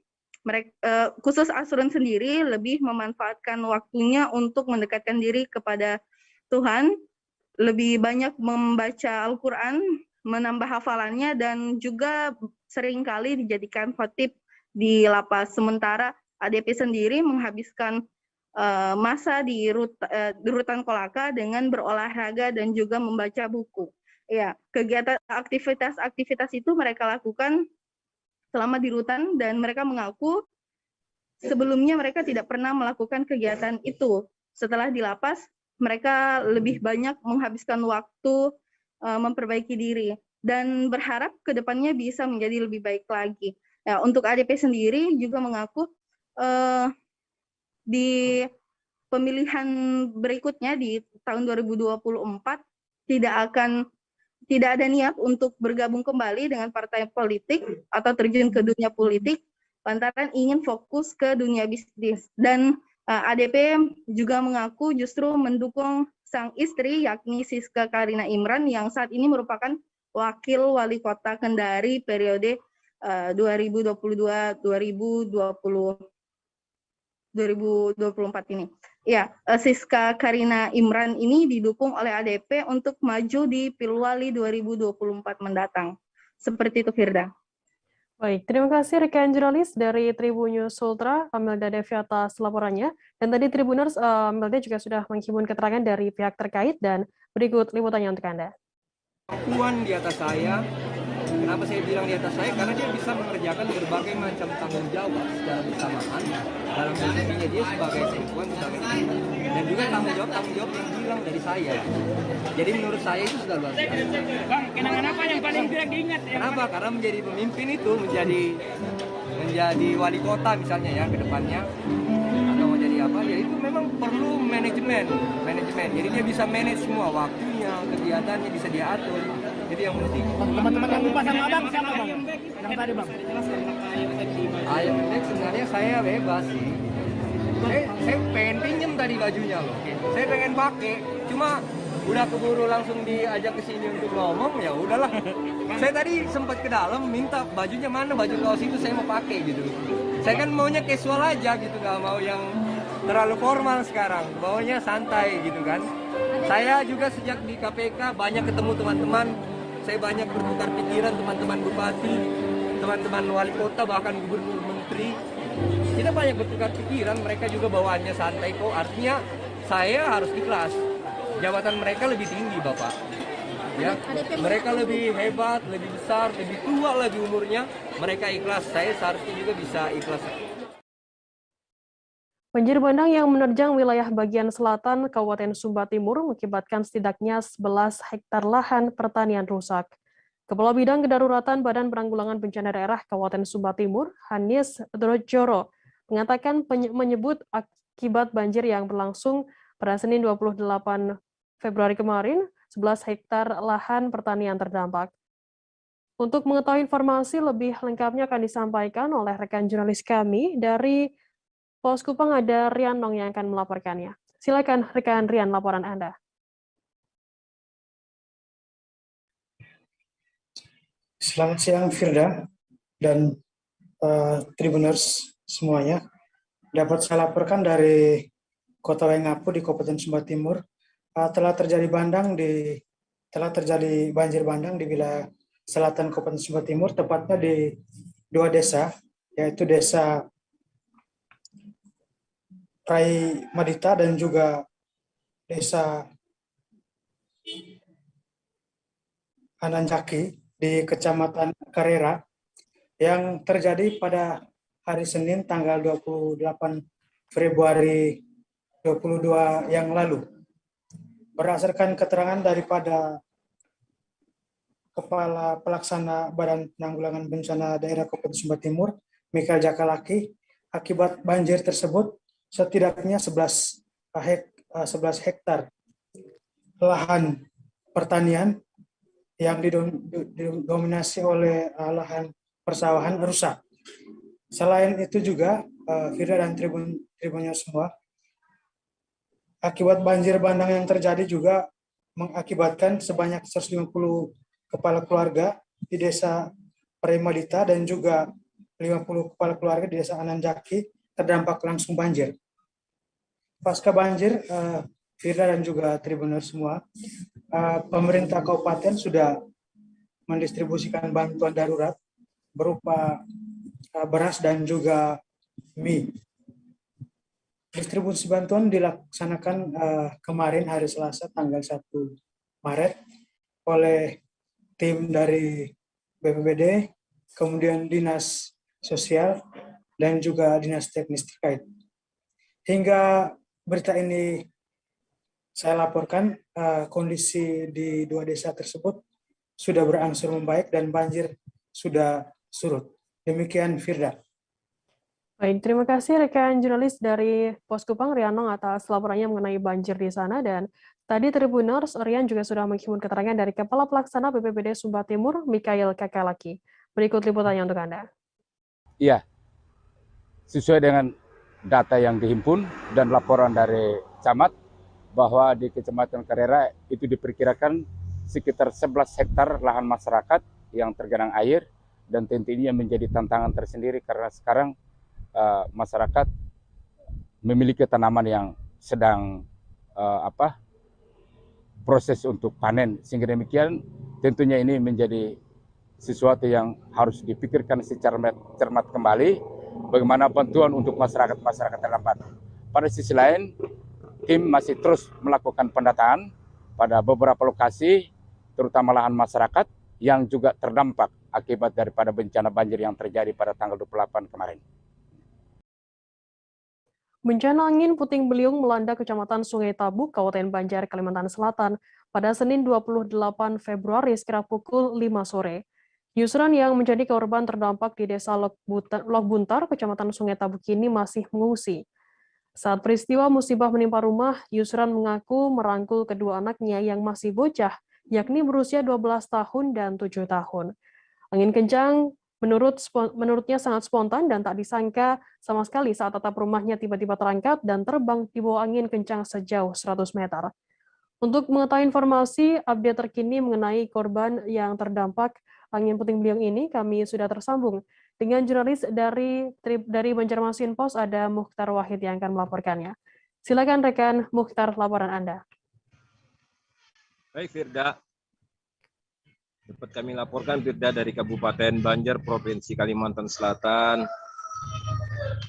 Khusus Asrun sendiri lebih memanfaatkan waktunya untuk mendekatkan diri kepada Tuhan, lebih banyak membaca Al-Quran, menambah hafalannya, dan juga seringkali dijadikan khotib di lapas. Sementara ADP sendiri menghabiskan masa di rutan Kolaka dengan berolahraga dan juga membaca buku. Ya, kegiatan aktivitas itu mereka lakukan selama di rutan, dan mereka mengaku sebelumnya mereka tidak pernah melakukan kegiatan itu. Setelah di lapas, mereka lebih banyak menghabiskan waktu memperbaiki diri dan berharap kedepannya bisa menjadi lebih baik lagi. Ya, untuk ADP sendiri juga mengaku di pemilihan berikutnya di tahun 2024 tidak ada niat untuk bergabung kembali dengan partai politik atau terjun ke dunia politik, lantaran ingin fokus ke dunia bisnis. Dan ADP juga mengaku justru mendukung sang istri, yakni Siska Karina Imran, yang saat ini merupakan wakil wali kota Kendari periode 2022-2024 ini. Ya, Siska Karina Imran ini didukung oleh ADP untuk maju di Pilwali 2024 mendatang. Seperti itu, Firda. Baik, terima kasih rekan jurnalis dari Tribun News Sultra, Amelda Devi, atas laporannya. Dan tadi Tribuners, Amelda juga sudah menghimpun keterangan dari pihak terkait, dan berikut liputannya untuk Anda. Puan di atas saya. Kenapa saya bilang di atas saya? Karena dia bisa mengerjakan berbagai macam tanggung jawab secara bersamaan dalam posisinya dia sebagai perempuan, sebagai ibu, dan juga tanggung jawab yang hilang dari saya. Jadi menurut saya itu sudah luar biasa. Bang, kenangan apa yang paling tidak diingat? Kenapa? Karena menjadi pemimpin itu, menjadi wali kota misalnya ya ke depannya, atau menjadi apa, ya itu memang perlu manajemen. Jadi dia bisa manage semua waktunya, kegiatannya bisa diatur. Jadi yang penting. Teman-teman yang lupa sama abang siapa bang? Yang tadi bang? Ayam Indek sebenarnya saya bebas sih. Saya pengen pinjem tadi bajunya loh. Saya pengen pakai, cuma udah keburu langsung diajak ke sini untuk ngomong, ya udahlah. Saya tadi sempat ke dalam minta bajunya mana, baju kaos itu saya mau pakai gitu. Saya kan maunya casual aja gitu, nggak mau yang terlalu formal sekarang. Bawanya santai gitu kan. Saya juga sejak di KPK banyak ketemu teman-teman. Saya banyak bertukar pikiran, teman-teman bupati, teman-teman wali kota, bahkan gubernur, menteri. Kita banyak bertukar pikiran, mereka juga bawaannya santai kok. Artinya saya harus ikhlas. Jabatan mereka lebih tinggi, Bapak. Ya, mereka lebih hebat, lebih besar, lebih tua lagi umurnya. Mereka ikhlas, saya seharusnya juga bisa ikhlas. Banjir bandang yang menerjang wilayah bagian selatan Kabupaten Sumba Timur mengakibatkan setidaknya 11 hektar lahan pertanian rusak. Kepala Bidang Kedaruratan Badan Penanggulangan Bencana Daerah Kabupaten Sumba Timur, Hanis Drojoro, mengatakan menyebut akibat banjir yang berlangsung pada Senin 28 Februari kemarin, 11 hektar lahan pertanian terdampak. Untuk mengetahui informasi lebih lengkapnya akan disampaikan oleh rekan jurnalis kami dari Pos Kupang, ada Rian Nong yang akan melaporkannya. Silakan rekan Rian, laporan Anda. Selamat siang Firda dan Tribuners semuanya. Dapat saya laporkan dari Kota Waingapu di Kabupaten Sumba Timur, telah terjadi banjir bandang di wilayah selatan Kabupaten Sumba Timur, tepatnya di 2 desa, yaitu Desa Rai Madita dan juga Desa Ananjaki di Kecamatan Karera, yang terjadi pada hari Senin tanggal 28 Februari 2022 yang lalu. Berdasarkan keterangan daripada Kepala Pelaksana Badan Penanggulangan Bencana Daerah Kabupaten Sumba Timur, Mikael Jakalaki, akibat banjir tersebut setidaknya 11 hektar lahan pertanian yang didominasi oleh lahan persawahan rusak. Selain itu juga, Firda dan Tribunnya semua, akibat banjir bandang yang terjadi juga mengakibatkan sebanyak 150 kepala keluarga di Desa Premadita dan juga 50 kepala keluarga di Desa Ananjaki terdampak langsung banjir. Pasca banjir, Firda dan juga Tribuner semua, pemerintah kabupaten sudah mendistribusikan bantuan darurat berupa beras dan juga mie. Distribusi bantuan dilaksanakan kemarin hari Selasa tanggal 1 Maret oleh tim dari BPBD, kemudian Dinas Sosial, dan juga Dinas Teknis terkait. Hingga berita ini saya laporkan, kondisi di 2 desa tersebut sudah berangsur membaik dan banjir sudah surut. Demikian Firda. Baik, terima kasih rekan jurnalis dari Pos Kupang, Rian Nong, atas laporannya mengenai banjir di sana. Dan tadi Tribuners, Rian juga sudah menghimpun keterangan dari Kepala Pelaksana BPBD Sumba Timur, Mikael Kakalaki. Berikut liputannya untuk Anda. Iya, sesuai dengan data yang dihimpun dan laporan dari camat, bahwa di Kecamatan Karera itu diperkirakan sekitar 11 hektar lahan masyarakat yang tergenang air, dan tentu ini yang menjadi tantangan tersendiri karena sekarang masyarakat memiliki tanaman yang sedang proses untuk panen, sehingga demikian tentunya ini menjadi sesuatu yang harus dipikirkan secara cermat kembali bagaimana bantuan untuk masyarakat terdampak. Pada sisi lain, tim masih terus melakukan pendataan pada beberapa lokasi, terutama lahan masyarakat yang juga terdampak akibat daripada bencana banjir yang terjadi pada tanggal 28 kemarin. Bencana angin puting beliung melanda Kecamatan Sungai Tabuk, Kabupaten Banjar, Kalimantan Selatan pada Senin 28 Februari sekitar pukul 5 sore. Yusran yang menjadi korban terdampak di Desa Logbuntar, Kecamatan Sungai Tabuk ini masih mengungsi. Saat peristiwa musibah menimpa rumah, Yusran mengaku merangkul kedua anaknya yang masih bocah, yakni berusia 12 tahun dan 7 tahun. Angin kencang menurutnya sangat spontan dan tak disangka sama sekali saat atap rumahnya tiba-tiba terangkat dan terbang di bawah angin kencang sejauh 100 meter. Untuk mengetahui informasi update terkini mengenai korban yang terdampak angin puting beliung ini, kami sudah tersambung dengan jurnalis dari Banjarmasin Post, ada Mukhtar Wahid yang akan melaporkannya. Silakan rekan Mukhtar, laporan Anda. Baik Firda, dapat kami laporkan Firda dari Kabupaten Banjar, Provinsi Kalimantan Selatan.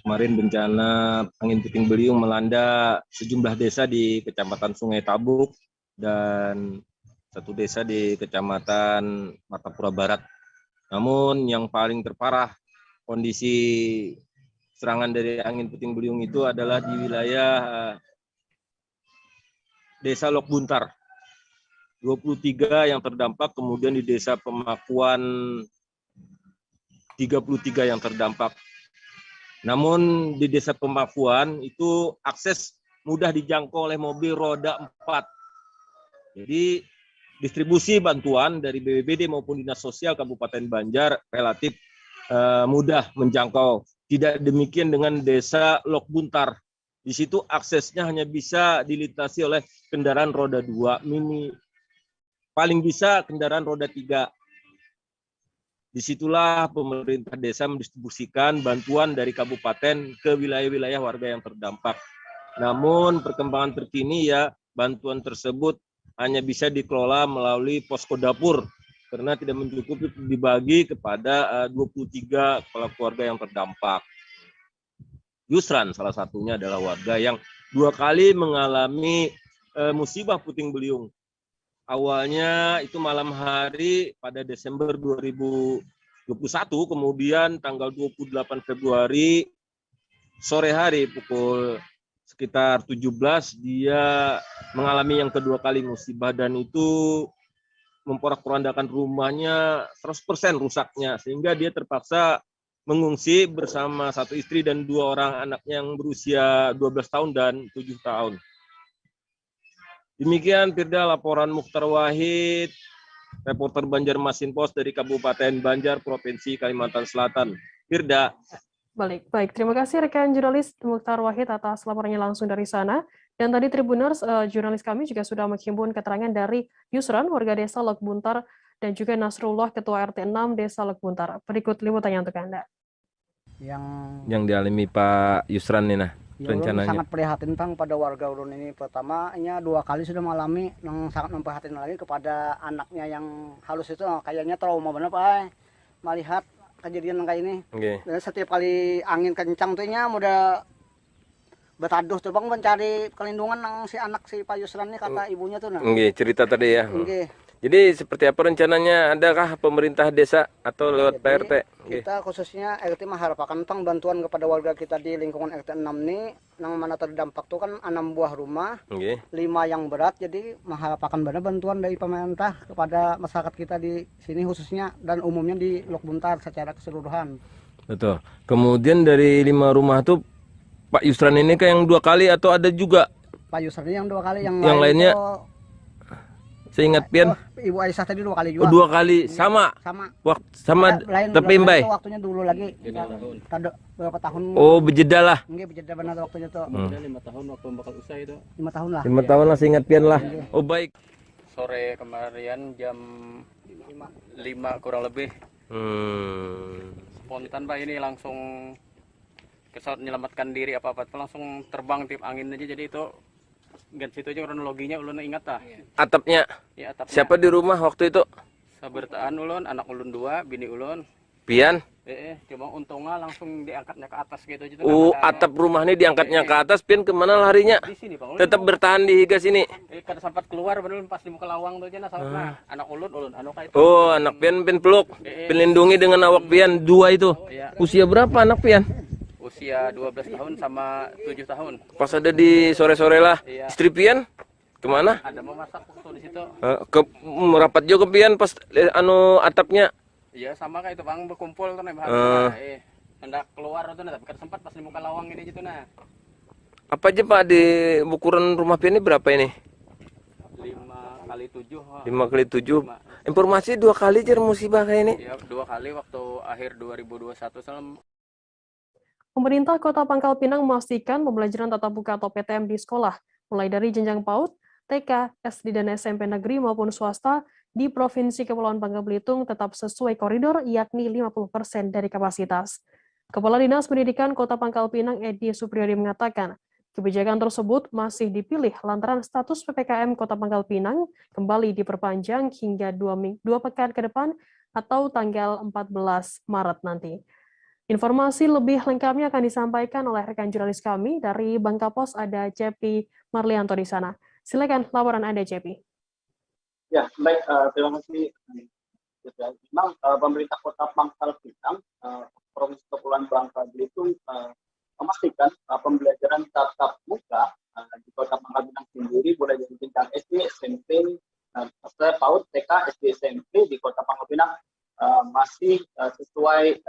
Kemarin bencana angin puting beliung melanda sejumlah desa di Kecamatan Sungai Tabuk dan satu desa di Kecamatan Martapura Barat. Namun yang paling terparah kondisi serangan dari angin puting beliung itu adalah di wilayah Desa Lok Buntar. 23 yang terdampak, kemudian di Desa Pemakuan 33 yang terdampak. Namun di Desa Pemakuan itu akses mudah dijangkau oleh mobil roda 4. Jadi distribusi bantuan dari BPBD maupun Dinas Sosial Kabupaten Banjar relatif mudah menjangkau. Tidak demikian dengan Desa Lok Buntar. Di situ aksesnya hanya bisa dilintasi oleh kendaraan roda 2 mini. Paling bisa kendaraan roda 3. Disitulah pemerintah desa mendistribusikan bantuan dari kabupaten ke wilayah-wilayah warga yang terdampak. Namun perkembangan terkini ya bantuan tersebut hanya bisa dikelola melalui posko dapur karena tidak mencukupi dibagi kepada 23 kepala keluarga yang terdampak. Yusran salah satunya adalah warga yang 2 kali mengalami musibah puting beliung. Awalnya itu malam hari pada Desember 2021, kemudian tanggal 28 Februari sore hari pukul sekitar 17 dia mengalami yang kedua kali musibah dan itu memporak-porandakan rumahnya 100% rusaknya sehingga dia terpaksa mengungsi bersama 1 istri dan 2 orang anaknya yang berusia 12 tahun dan 7 tahun. Demikian Firda laporan Mukhtar Wahid, reporter Banjarmasin Post dari Kabupaten Banjar, Provinsi Kalimantan Selatan. Firda. Baik. Terima kasih rekan jurnalis Mukhtar Wahid atas laporannya langsung dari sana. Dan tadi Tribuners, jurnalis kami juga sudah menghimpun keterangan dari Yusran, warga desa Lok Buntar, dan juga Nasrullah, Ketua RT 6 Desa Lok Buntar. Berikut liputannya untuk Anda. Yang dialami Pak Yusran nih nah. Ya, rencananya sangat prihatin Bang pada warga ulun ini. Pertamanya 2 kali sudah mengalami yang sangat memprihatin lagi kepada anaknya yang halus itu kayaknya trauma benar Pak. Melihat kejadian kayak ini. Okay. Dan setiap kali angin kencang tuhnya udah betaduh tuh Bang mencari perlindungan nang si anak si Pak Yusran ini kata ibunya tuh nah. Okay, cerita tadi ya. Okay. Jadi seperti apa rencananya? Adakah pemerintah desa atau lewat PRT? Kita khususnya RT mengharapkan Bang bantuan kepada warga kita di lingkungan RT 6 ini yang mana terdampak tuh kan 6 buah rumah, 5 yang berat, jadi mengharapkan benar bantuan dari pemerintah kepada masyarakat kita di sini khususnya dan umumnya di Lok Buntar secara keseluruhan. Betul. Kemudian dari 5 rumah tuh Pak Yusran ini kayak yang 2 kali atau ada juga? Pak Yusran yang 2 kali, yang lainnya seingat Pian. Ibu Aisyah tadi 2 kali juga. 2 kali sama. Sama tapi Mbay. Waktunya dulu lagi. Ada berapa tahun? Oh, bejeda lah. Enggak bejeda benar waktunya tuh. 5 tahun waktu bakal usai itu. 5 tahun lah. 5 tahun lah seingat Pian lah. Oh, baik. Sore kemarin jam 5 kurang lebih. Spontan Pak ini langsung pesawat menyelamatkan diri apa-apa langsung terbang tip angin aja jadi itu gan situ aja kronologinya ulun ingat lah. Atapnya? Ya, atapnya. Siapa di rumah waktu itu? Sabertaan ulun, anak ulun 2, bini ulun. Pian? Cuma untungnya langsung diangkatnya ke atas gitu aja. Oh, atap rumah ini diangkatnya ke atas, Pian kemana larinya? Di sini, Bang. Tetap bertahan di higa sini. Kada sempat keluar bener pas di muka lawang tuh aja nah, anak ulun anu kayak itu. Oh, anak Pian peluk. Pelindungi dengan awak Pian 2 itu. Usia berapa anak Pian? Usia 12 tahun sama 7 tahun. Pas ada di sore-sore lah. Istri Pian kemana? Ada memasak waktu di situ. Merapat juga Pian pas atapnya. Iya sama kayak itu Bang berkumpul tuh nih hendak keluar tuh tapi kada sempat pas di muka lawang ini gitu nah. Apa aja Pak di ukuran rumah Pian ini berapa ini? 5 kali 7. 5 kali 7. Informasi 2 kali aja musibah kayak ini. Iya, 2 kali waktu akhir 2021 salam. Pemerintah Kota Pangkal Pinang memastikan pembelajaran tatap muka atau PTM di sekolah, mulai dari jenjang PAUD, TK, SD dan SMP negeri maupun swasta di Provinsi Kepulauan Bangka Belitung tetap sesuai koridor, yakni 50% dari kapasitas. Kepala Dinas Pendidikan Kota Pangkal Pinang Edi Supriyadi mengatakan, kebijakan tersebut masih dipilih lantaran status PPKM Kota Pangkal Pinang kembali diperpanjang hingga 2 pekan ke depan atau tanggal 14 Maret nanti. Informasi lebih lengkapnya akan disampaikan oleh rekan jurnalis kami dari Bangka Pos, ada Cepi Marlianto di sana. Silakan laporan Anda, Cepi. Ya, baik. Terima kasih. Memang pemerintah Kota Pangkal Pinang, Provinsi Kepulauan Bangka Belitung memastikan pembelajaran tatap muka di Kota Pangkal Pinang sendiri mulai dari jenjang SD, SMP, PAUD, TK, SD, SMP di Kota Pangkal Pinang masih sesuai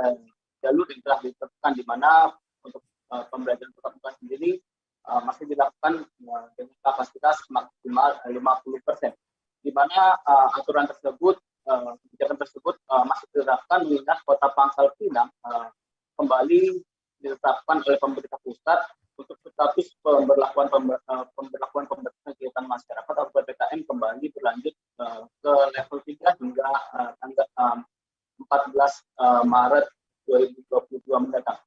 jalur yang telah ditetapkan, di mana untuk pembelajaran tatap muka sendiri masih dilakukan dengan kapasitas maksimal 50%, di mana aturan tersebut, kebijakan tersebut masih diterapkan mengingat Kota Pangkal Pinang kembali ditetapkan oleh pemerintah pusat untuk status pemberlakuan pembatasan kegiatan masyarakat atau PPKM kembali berlanjut ke level 3 hingga tanggal 14 Maret 2022 mendatang,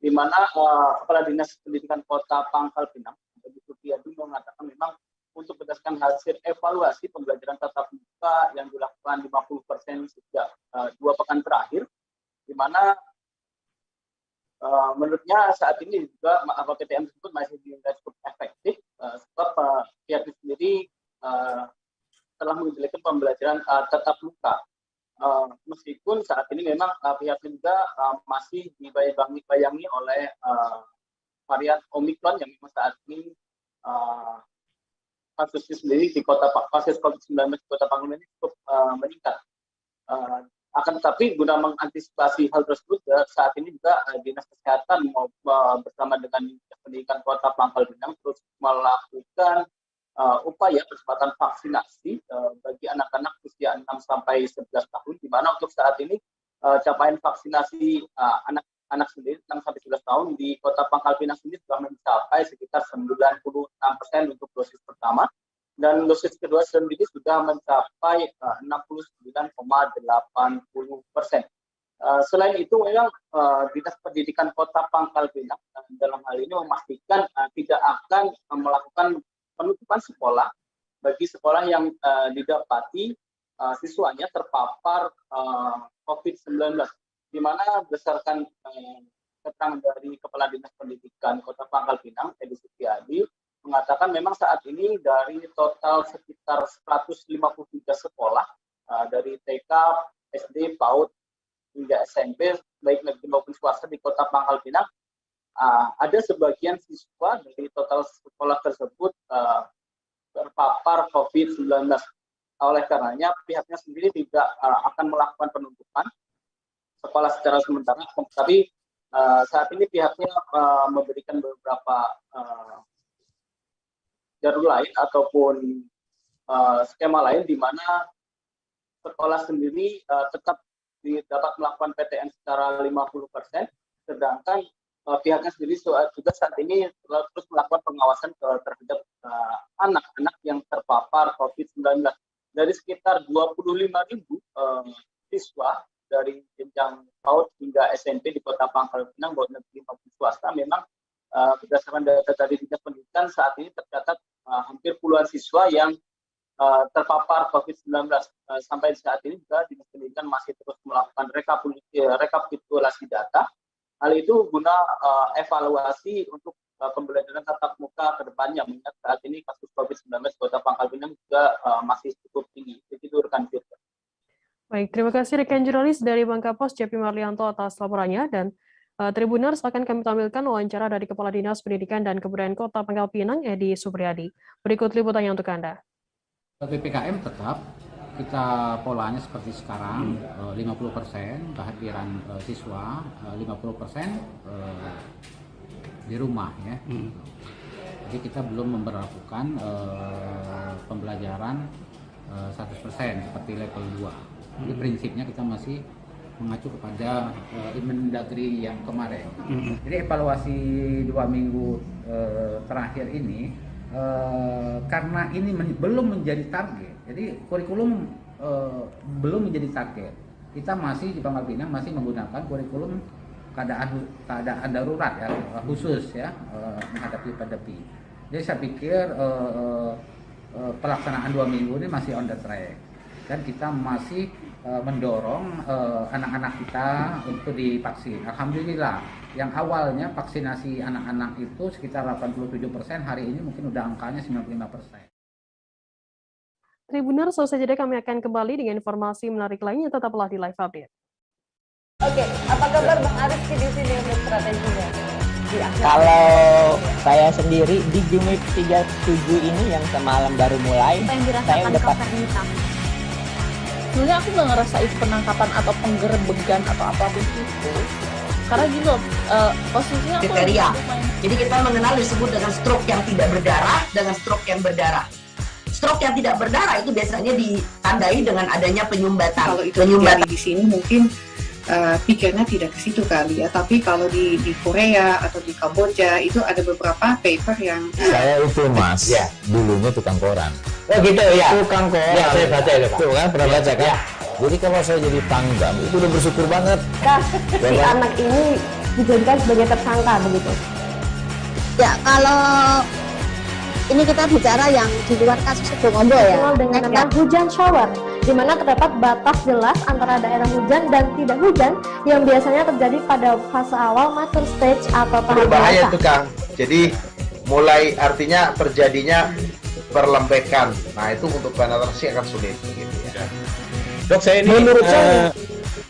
di mana Kepala Dinas Pendidikan Kota Pangkal Pinang, Ibu Supriyadi, mengatakan memang untuk berdasarkan hasil evaluasi pembelajaran tatap muka yang dilakukan 50% sejak 2 pekan terakhir, di mana menurutnya saat ini juga PTM tersebut masih dinilai cukup efektif, sebab pihaknya sendiri telah menjalankan pembelajaran tatap muka. Meskipun saat ini memang pihaknya juga masih dibayangi oleh varian Omikron yang memang saat ini kasusnya sendiri di kasus COVID-19 di Kota Pangkal Pinang cukup meningkat. Akan tetapi guna mengantisipasi hal tersebut, saat ini juga Dinas Kesehatan bersama dengan Dinas Pendidikan Kota Pangkal Pinang terus melakukan upaya percepatan vaksinasi bagi anak-anak usia 6 sampai 11 tahun, di mana untuk saat ini capaian vaksinasi anak sendiri 6 sampai 11 tahun di Kota Pangkal Pinang sendiri sudah mencapai sekitar 96% untuk dosis pertama, dan dosis kedua sendiri sudah mencapai 69,80%. Selain itu, memang Dinas Pendidikan Kota Pangkal Pinang dalam hal ini memastikan tidak akan melakukan penutupan sekolah bagi sekolah yang didapati siswanya terpapar COVID-19, di mana berdasarkan keterangan dari Kepala Dinas Pendidikan Kota Pangkal Pinang, Ibu Supriyadi, mengatakan memang saat ini dari total sekitar 153 sekolah dari TK, SD, PAUD hingga SMP, baik negeri maupun swasta di Kota Pangkal Pinang, ada sebagian siswa dari total sekolah tersebut terpapar COVID-19. Oleh karenanya pihaknya sendiri tidak akan melakukan penutupan sekolah secara sementara, tapi saat ini pihaknya memberikan beberapa jalur lain ataupun skema lain di mana sekolah sendiri tetap dapat melakukan PTM secara 50%, sedangkan pihaknya sendiri juga saat ini terus melakukan pengawasan terhadap anak-anak yang terpapar COVID-19. Dari sekitar 25.000 siswa dari jenjang PAUD hingga SMP di Kota Pangkal Pinang, baik negeri maupun swasta, memang berdasarkan data dari Dinas Pendidikan saat ini tercatat hampir puluhan siswa yang terpapar COVID-19. Sampai saat ini juga Dinas Pendidikan masih terus melakukan rekapitulasi data. Hal itu guna evaluasi untuk pembelajaran tatap muka ke depannya, mengingat saat ini kasus COVID-19 Kota Pangkal Pinang juga masih cukup tinggi. Itu rekan Firda. Baik, terima kasih rekan jurnalis dari Bangkapos Cepi Marlianto atas laporannya, dan Tribuners akan kami tampilkan wawancara dari Kepala Dinas Pendidikan dan Kebudayaan Kota Pangkal Pinang, Edi Supriyadi. Berikut liputannya untuk Anda. PPKM tetap kita polanya seperti sekarang, 50% kehadiran siswa, 50% di rumah ya. Jadi kita belum memberlakukan pembelajaran 100% seperti level 2. Jadi prinsipnya kita masih mengacu kepada Inmendagri yang kemarin. Jadi evaluasi 2 minggu terakhir ini, karena ini belum menjadi target, jadi kurikulum belum menjadi target. Kita masih di Pangkal Pinang masih menggunakan kurikulum keadaan darurat ya, khusus ya, menghadapi pandemi. Jadi saya pikir pelaksanaan 2 minggu ini masih on the track, dan kita masih mendorong anak-anak kita untuk divaksin. Alhamdulillah, yang awalnya vaksinasi anak-anak itu sekitar 87%, hari ini mungkin udah angkanya 95%. Tribuners, selesai jeda kami akan kembali dengan informasi menarik lainnya, tetaplah di Live Update. Oke, apa kabar Bang Arif di sini untuk strateginya? Kalau saya sendiri di Jumip 37 ini yang semalam baru mulai, Apa yang saya dirasakan udah Kak Fernita? Sebenarnya aku nggak ngerasa itu penangkapan atau penggerebegan atau apapun itu. Karena gini loh, posisinya aku Kriteria. Jadi kita mengenal disebut dengan stroke yang tidak berdarah dengan stroke yang berdarah. Stroke yang tidak berdarah itu biasanya ditandai dengan adanya penyumbatan. Kalau itu terjadi di sini mungkin pikirnya tidak ke situ kali ya. Tapi kalau di Korea atau di Kamboja itu ada beberapa paper yang Saya itu Mas, dulunya tukang koran. Oh gitu ya. Tukang koran. Ya, saya baca itu Pak. Tuh kan pernah baca kan? Jadi kalau saya jadi tanggam itu udah bersyukur banget. Si anak ini dijadikan sebagai tersangka begitu. Ya, kalau ini kita bicara yang di luar kasus Bongombo ya. Dikenal dengan nama hujan shower, di mana terdapat batas jelas antara daerah hujan dan tidak hujan yang biasanya terjadi pada fase awal mature stage atau tahap Berbahaya dewasa. itu Kang. Jadi mulai artinya terjadinya perlembekan. Nah itu untuk penetrasi akan sulit. Gitu ya. Dok, saya ini menurut saya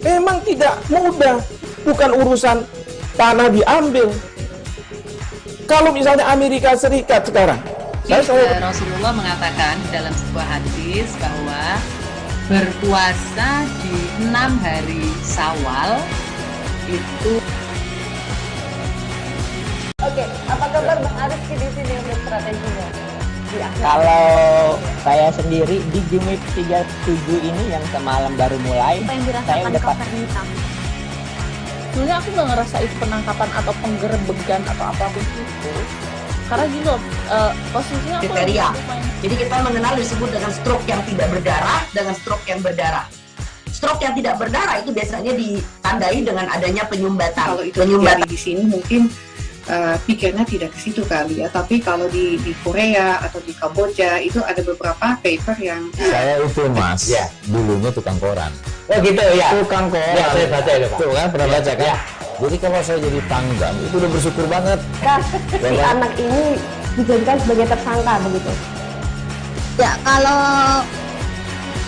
memang tidak mudah, bukan urusan tanah diambil. Kalau misalnya Amerika Serikat sekarang, Rasulullah mengatakan dalam sebuah hadis bahwa berpuasa di 6 hari Syawal itu. Oke, apa kabar Bang Arif di sini untuk strateginya? Kalau saya sendiri di Jumip 37 ini yang semalam baru mulai, Apa yang saya dirasakan udah Kak Fernita? Sebenarnya aku nggak ngerasa itu penangkapan atau penggerebegan atau apapun itu. Karena gini loh, posisinya aku Kriteria. Jadi kita mengenal disebut dengan stroke yang tidak berdarah dengan stroke yang berdarah. Stroke yang tidak berdarah itu biasanya ditandai dengan adanya penyumbatan. kalau itu terjadi di sini mungkin pikirnya tidak ke situ kali ya. Tapi kalau di Korea atau di Kamboja itu ada beberapa paper yang Saya itu Mas, dulunya tukang koran. Oh gitu ya. Tukang koran. Ya, saya baca itu Pak. Tuh kan pernah baca kan? Jadi kalau saya jadi tanggam itu udah bersyukur banget. Si anak ini dijadikan sebagai tersangka begitu. Ya, kalau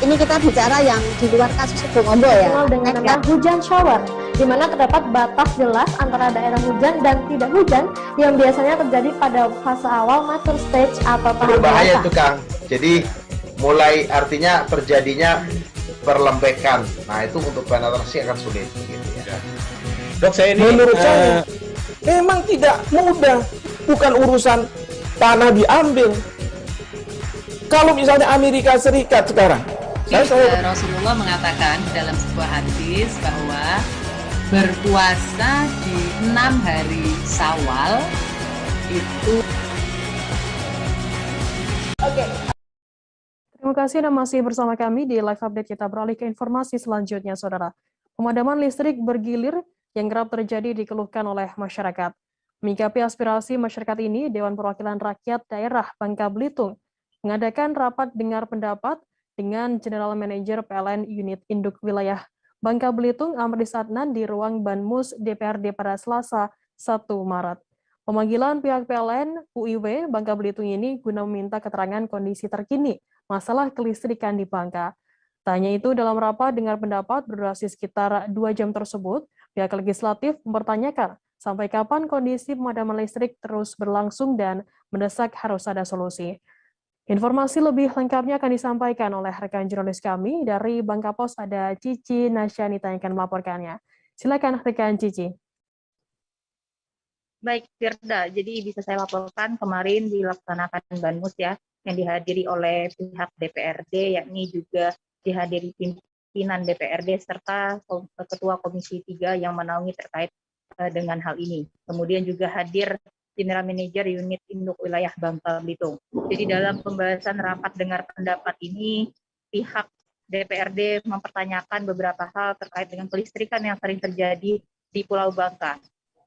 ini kita bicara yang di luar kasus Bongombo ya. Dikenal dengan nama hujan shower, di mana terdapat batas jelas antara daerah hujan dan tidak hujan yang biasanya terjadi pada fase awal mature stage atau tahap Berbahaya dewasa. itu Kang. Jadi mulai artinya terjadinya perlembekan. Nah itu untuk penetrasi akan sulit. Gitu ya. Dok, saya ini menurut saya memang tidak mudah, bukan urusan tanah diambil. Kalau misalnya Amerika Serikat sekarang, Rasulullah mengatakan dalam sebuah hadis bahwa berpuasa di 6 hari Syawal itu. Oke. Terima kasih Anda masih bersama kami di live update. Kita beralih ke informasi selanjutnya, Saudara. Pemadaman listrik bergilir yang kerap terjadi dikeluhkan oleh masyarakat. Menyikapi aspirasi masyarakat ini, Dewan Perwakilan Rakyat Daerah Bangka Belitung mengadakan rapat dengar pendapat dengan General Manager PLN Unit Induk Wilayah Bangka Belitung Amris Adnan di ruang Banmus DPRD pada Selasa 1 Maret. Pemanggilan pihak PLN UIW Bangka Belitung ini guna meminta keterangan kondisi terkini masalah kelistrikan di Bangka. Tak hanya itu, dalam rapat dengar pendapat berdurasi sekitar 2 jam tersebut, pihak legislatif mempertanyakan sampai kapan kondisi pemadaman listrik terus berlangsung dan mendesak harus ada solusi. Informasi lebih lengkapnya akan disampaikan oleh rekan jurnalis kami dari Bangka Pos, ada Cici Nasyanita yang akan melaporkannya. Silakan rekan Cici. Baik, Firda. Jadi bisa saya laporkan kemarin dilaksanakan Banmus ya, yang dihadiri oleh pihak DPRD, yakni juga dihadiri pimpinan DPRD serta Ketua Komisi 3 yang menaungi terkait dengan hal ini. Kemudian juga hadir General Manager Unit Induk Wilayah Bangka Belitung. Jadi dalam pembahasan rapat dengar pendapat ini, pihak DPRD mempertanyakan beberapa hal terkait dengan kelistrikan yang sering terjadi di Pulau Bangka.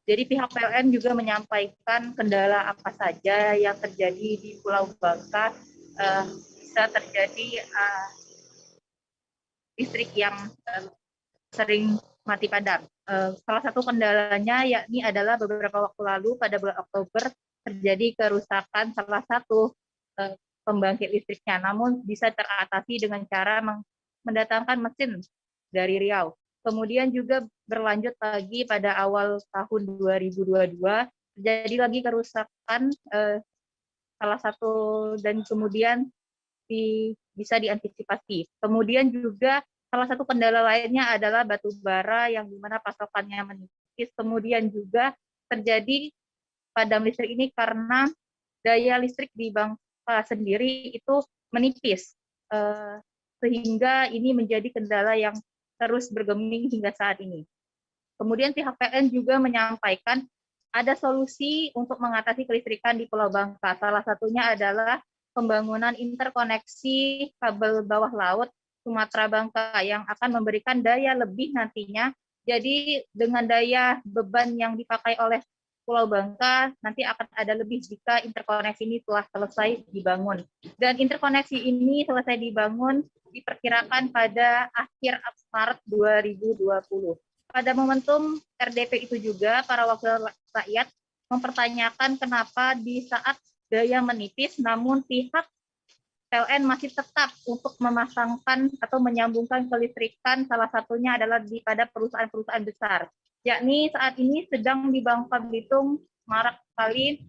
Jadi pihak PLN juga menyampaikan kendala apa saja yang terjadi di Pulau Bangka, bisa terjadi listrik yang sering mati padam. Salah satu kendalanya yakni adalah beberapa waktu lalu pada bulan Oktober terjadi kerusakan salah satu pembangkit listriknya, namun bisa teratasi dengan cara mendatangkan mesin dari Riau. Kemudian juga berlanjut lagi pada awal tahun 2022 terjadi lagi kerusakan salah satu, dan kemudian bisa diantisipasi. Kemudian juga salah satu kendala lainnya adalah batu bara yang dimana pasokannya menipis. Kemudian juga terjadi padam listrik ini karena daya listrik di Bangka sendiri itu menipis, sehingga ini menjadi kendala yang terus bergeming hingga saat ini. Kemudian pihak PLN juga menyampaikan ada solusi untuk mengatasi kelistrikan di Pulau Bangka. Salah satunya adalah pembangunan interkoneksi kabel bawah laut Sumatera Bangka yang akan memberikan daya lebih nantinya. Jadi dengan daya beban yang dipakai oleh Pulau Bangka nanti akan ada lebih jika interkoneksi ini telah selesai dibangun. Dan interkoneksi ini selesai dibangun diperkirakan pada akhir Maret 2020. Pada momentum RDP itu juga para wakil rakyat mempertanyakan kenapa di saat daya menipis namun pihak PLN masih tetap untuk memasangkan atau menyambungkan kelistrikan, salah satunya adalah pada perusahaan-perusahaan besar. Yakni saat ini sedang di Bangka Belitung marak sekali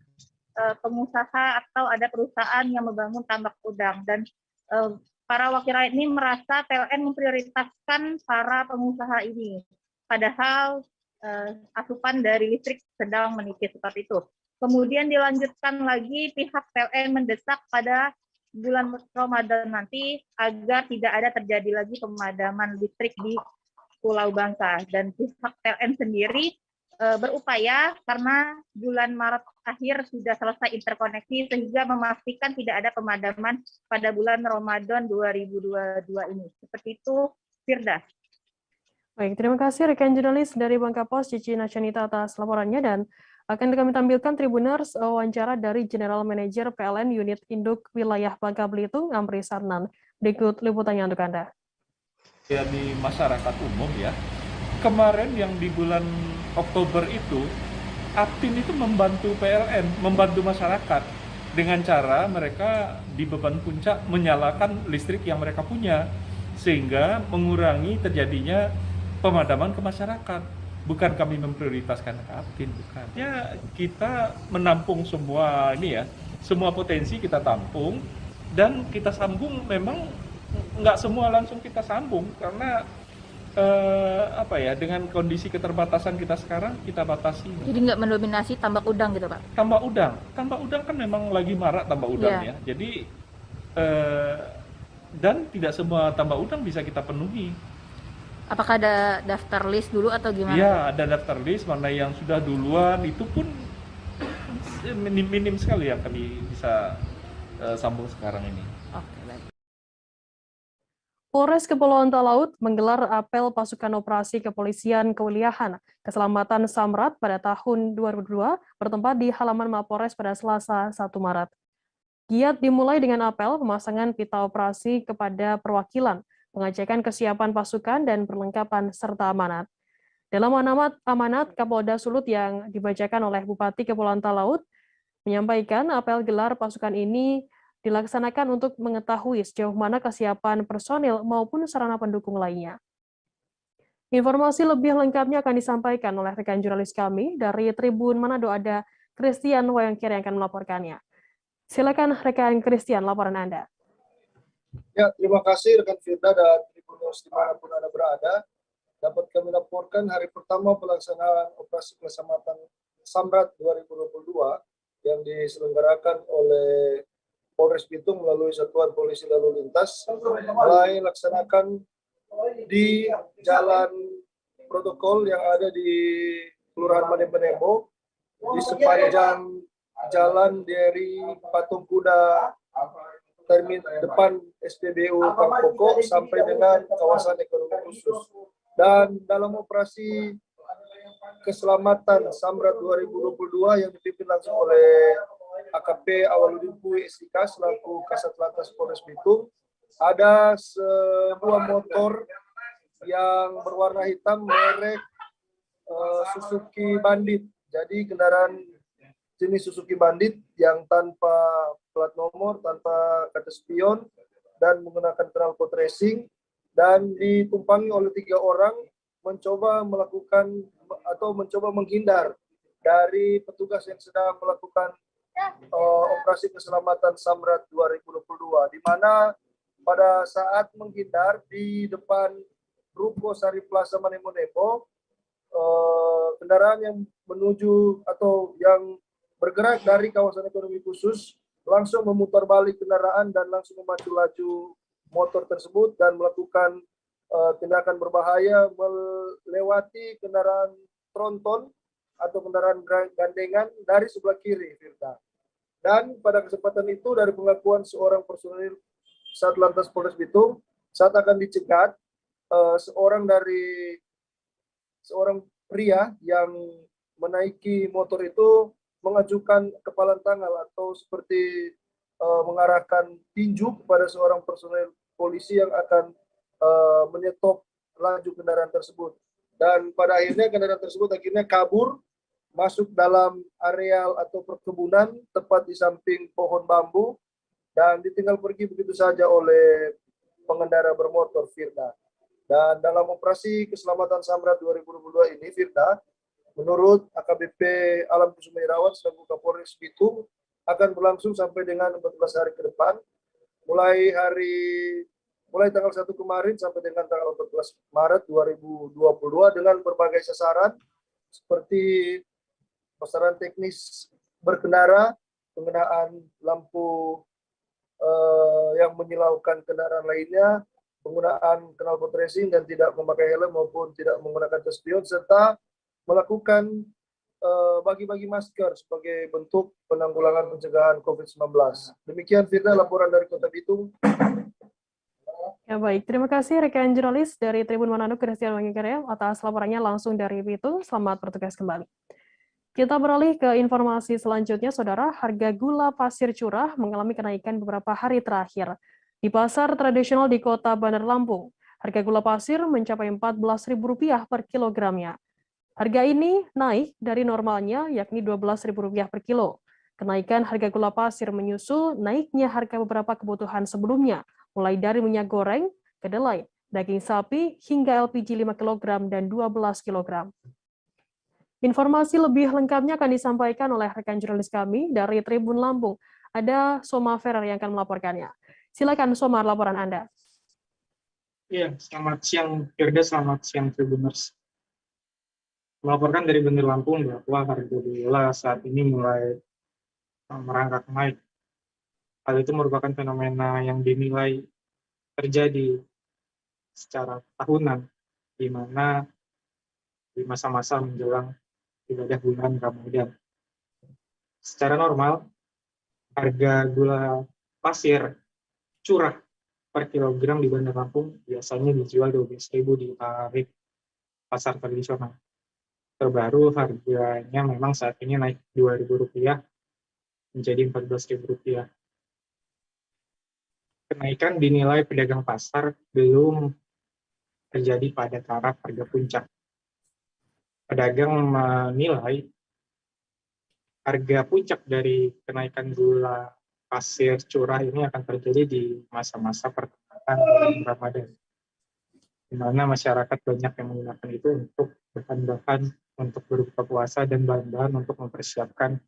pengusaha atau ada perusahaan yang membangun tambak udang, dan para wakil rakyat ini merasa PLN memprioritaskan para pengusaha ini. Padahal asupan dari listrik sedang menipis seperti itu. Kemudian dilanjutkan lagi pihak PLN mendesak pada bulan Ramadan nanti agar tidak ada terjadi lagi pemadaman listrik di Pulau Bangka. Dan pihak PLN sendiri berupaya karena bulan Maret akhir sudah selesai interkoneksi sehingga memastikan tidak ada pemadaman pada bulan Ramadan 2022 ini. Seperti itu, Firda. Baik, terima kasih rekan jurnalis dari Bangka Post, Cici Nasyanita atas laporannya, dan akan kami tampilkan Tribuners wawancara dari General Manager PLN Unit Induk Wilayah Bangka Belitung, Amri Sarnan. Berikut liputannya untuk Anda. Ya, di masyarakat umum ya, kemarin yang di bulan Oktober itu, Aptin itu membantu PLN, membantu masyarakat dengan cara mereka di beban puncak menyalakan listrik yang mereka punya, sehingga mengurangi terjadinya pemadaman ke masyarakat. Bukan kami memprioritaskan Aptin, bukan. Ya, kita menampung semua ini ya, semua potensi kita tampung dan kita sambung. Memang nggak semua langsung kita sambung karena dengan kondisi keterbatasan kita sekarang kita batasi. Jadi nggak mendominasi tambak udang gitu, Pak? Tambak udang kan memang lagi marak tambak udang ya. Jadi dan tidak semua tambak udang bisa kita penuhi. Apakah ada daftar list dulu atau gimana? Iya, ada daftar list mana yang sudah duluan, itu pun minim sekali yang kami bisa sambung sekarang ini. Oke, baik. Polres Kepulauan Talaut menggelar apel pasukan operasi kepolisian kewilayahan keselamatan Samrat pada tahun 2002 bertempat di halaman Mapolres pada Selasa 1 Maret. Giat dimulai dengan apel pemasangan pita operasi kepada perwakilan, pengecekan kesiapan pasukan dan perlengkapan serta amanat. Dalam amanat Kapolda Sulut yang dibacakan oleh Bupati Kepulauan Talaut menyampaikan apel gelar pasukan ini dilaksanakan untuk mengetahui sejauh mana kesiapan personil maupun sarana pendukung lainnya. Informasi lebih lengkapnya akan disampaikan oleh rekan jurnalis kami dari Tribun Manado, ada Christian Wayangkir yang akan melaporkannya. Silakan rekan Christian, laporan Anda. Ya, terima kasih rekan Firda dan Tribuners dimanapun Anda berada. Dapat kami laporkan hari pertama pelaksanaan operasi keselamatan Samrat 2022 yang diselenggarakan oleh Polres Bitung melalui Satuan Polisi Lalu Lintas mulai laksanakan di jalan protokol yang ada di Kelurahan Manembo di sepanjang jalan dari Patung Kuda depan SPBU Pangpoko sampai dengan kawasan ekonomi khusus. Dan dalam operasi keselamatan Samrat 2022 yang dipimpin langsung oleh AKP Awaludin Pui SIK selaku Kasat Lantas Polres Bitung, ada sebuah motor yang berwarna hitam merek Suzuki Bandit. Jadi kendaraan jenis Suzuki Bandit yang tanpa plat nomor, tanpa kata spion, dan menggunakan knalpot racing, dan ditumpangi oleh 3 orang mencoba melakukan atau mencoba menghindar dari petugas yang sedang melakukan operasi keselamatan Samrat 2022, di mana pada saat menghindar di depan Ruko Sari Plaza Manemonepo, kendaraan yang menuju atau yang bergerak dari kawasan ekonomi khusus langsung memutar balik kendaraan dan langsung memacu laju motor tersebut dan melakukan tindakan berbahaya melewati kendaraan tronton atau kendaraan gandengan dari sebelah kiri, Firda. Dan pada kesempatan itu dari pengakuan seorang personil Satlantas Polres Bitung, saat akan dicegat, seorang pria yang menaiki motor itu mengajukan kepalan tangan atau seperti mengarahkan tinju kepada seorang personil polisi yang akan menyetop laju kendaraan tersebut. Dan pada akhirnya kendaraan tersebut kabur masuk dalam areal atau perkebunan tepat di samping pohon bambu dan ditinggal pergi begitu saja oleh pengendara bermotor, Firda. Dan dalam operasi keselamatan Samrat 2022 ini, Firda, menurut AKBP Alam Kusuma Irawan selaku Kapolres Bitung akan berlangsung sampai dengan 14 hari ke depan, mulai tanggal 1 kemarin sampai dengan tanggal 14 Maret 2022 dengan berbagai sasaran seperti pasaran teknis berkendara, penggunaan lampu yang menyilaukan kendaraan lainnya, penggunaan knalpot racing dan tidak memakai helm maupun tidak menggunakan tes spion, serta melakukan bagi-bagi masker sebagai bentuk penanggulangan pencegahan COVID-19. Demikian, Firda, laporan dari Kota Bitung. Ya baik, terima kasih rekan jurnalis dari Tribun Manado Christian Wangikarya atas laporannya langsung dari Bitung. Selamat bertugas kembali. Kita beralih ke informasi selanjutnya, Saudara. Harga gula pasir curah mengalami kenaikan beberapa hari terakhir. Di pasar tradisional di Kota Bandar Lampung, harga gula pasir mencapai Rp14.000 per kilogramnya. Harga ini naik dari normalnya, yakni Rp12.000 per kilo. Kenaikan harga gula pasir menyusul naiknya harga beberapa kebutuhan sebelumnya, mulai dari minyak goreng, kedelai, daging sapi, hingga LPG 5 kg dan 12 kg. Informasi lebih lengkapnya akan disampaikan oleh rekan jurnalis kami dari Tribun Lampung. Ada Soma Ferrer yang akan melaporkannya. Silakan Soma, laporan Anda. Iya, selamat siang Firda, selamat siang Tribuners. Melaporkan dari Bandar Lampung bahwa harga gula saat ini mulai merangkak naik. Hal itu merupakan fenomena yang dinilai terjadi secara tahunan, di mana di masa-masa menjelang ibadah bulan Ramadan. Secara normal, harga gula pasir curah per kilogram di Bandar Lampung biasanya dijual Rp12.000 di tarif pasar tradisional. Terbaru harganya memang saat ini naik Rp2.000 menjadi Rp14.000. Kenaikan dinilai pedagang pasar belum terjadi pada taraf harga puncak. Pedagang menilai harga puncak dari kenaikan gula pasir curah ini akan terjadi di masa-masa pertengahan bulan Ramadan, di mana masyarakat banyak yang menggunakan itu untuk bahan-bahan untuk berbuka puasa dan bahan-bahan untuk mempersiapkan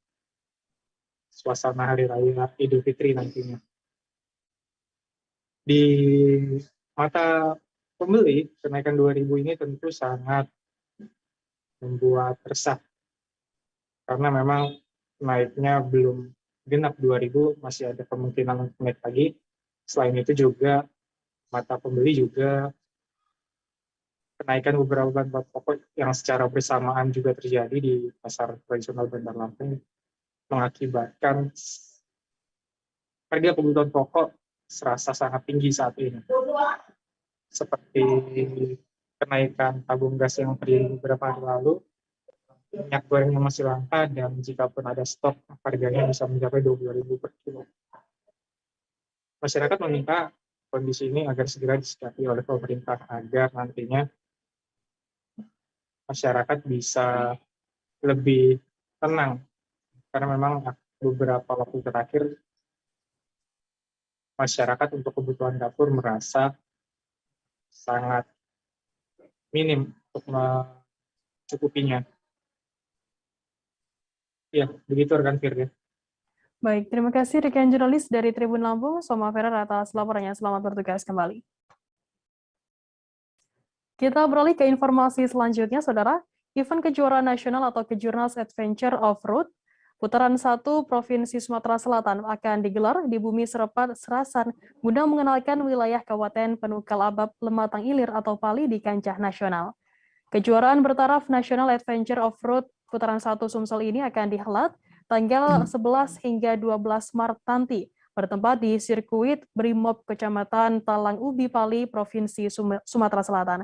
suasana Hari Raya Idul Fitri nantinya. Di mata pembeli, kenaikan 2.000 ini tentu sangat membuat resah, karena memang naiknya belum genap 2.000, masih ada kemungkinan untuk naik lagi. Selain itu juga mata pembeli juga kenaikan beberapa bahan pokok yang secara bersamaan juga terjadi di pasar tradisional Bandar Lampung mengakibatkan harga kebutuhan pokok serasa sangat tinggi saat ini. Seperti kenaikan tabung gas yang terjadi beberapa hari lalu, minyak goreng yang masih langka, dan jika pun ada stok, harganya bisa mencapai Rp20.000 per kilo. Masyarakat meminta kondisi ini agar segera disikapi oleh pemerintah agar nantinya masyarakat bisa lebih tenang, karena memang beberapa waktu terakhir masyarakat untuk kebutuhan dapur merasa sangat minim untuk mencukupinya. Ya, begitu rekan Firda. Baik, terima kasih rekan jurnalis dari Tribun Lampung, Soma Ferrer atas laporannya. Selamat bertugas kembali. Kita beralih ke informasi selanjutnya, Saudara. Event kejuaraan nasional atau Kejurnas Adventure Off-Road Putaran 1 Provinsi Sumatera Selatan akan digelar di Bumi Serepat, Serasan, guna mengenalkan wilayah Kabupaten Penukal Abab Lematang Ilir atau Pali di kancah nasional. Kejuaraan bertaraf National Adventure Off-Road Putaran 1 Sumsel ini akan dihelat tanggal 11 hingga 12 Maret nanti, bertempat di sirkuit Brimob Kecamatan Talang Ubi Pali, Provinsi Sumatera Selatan.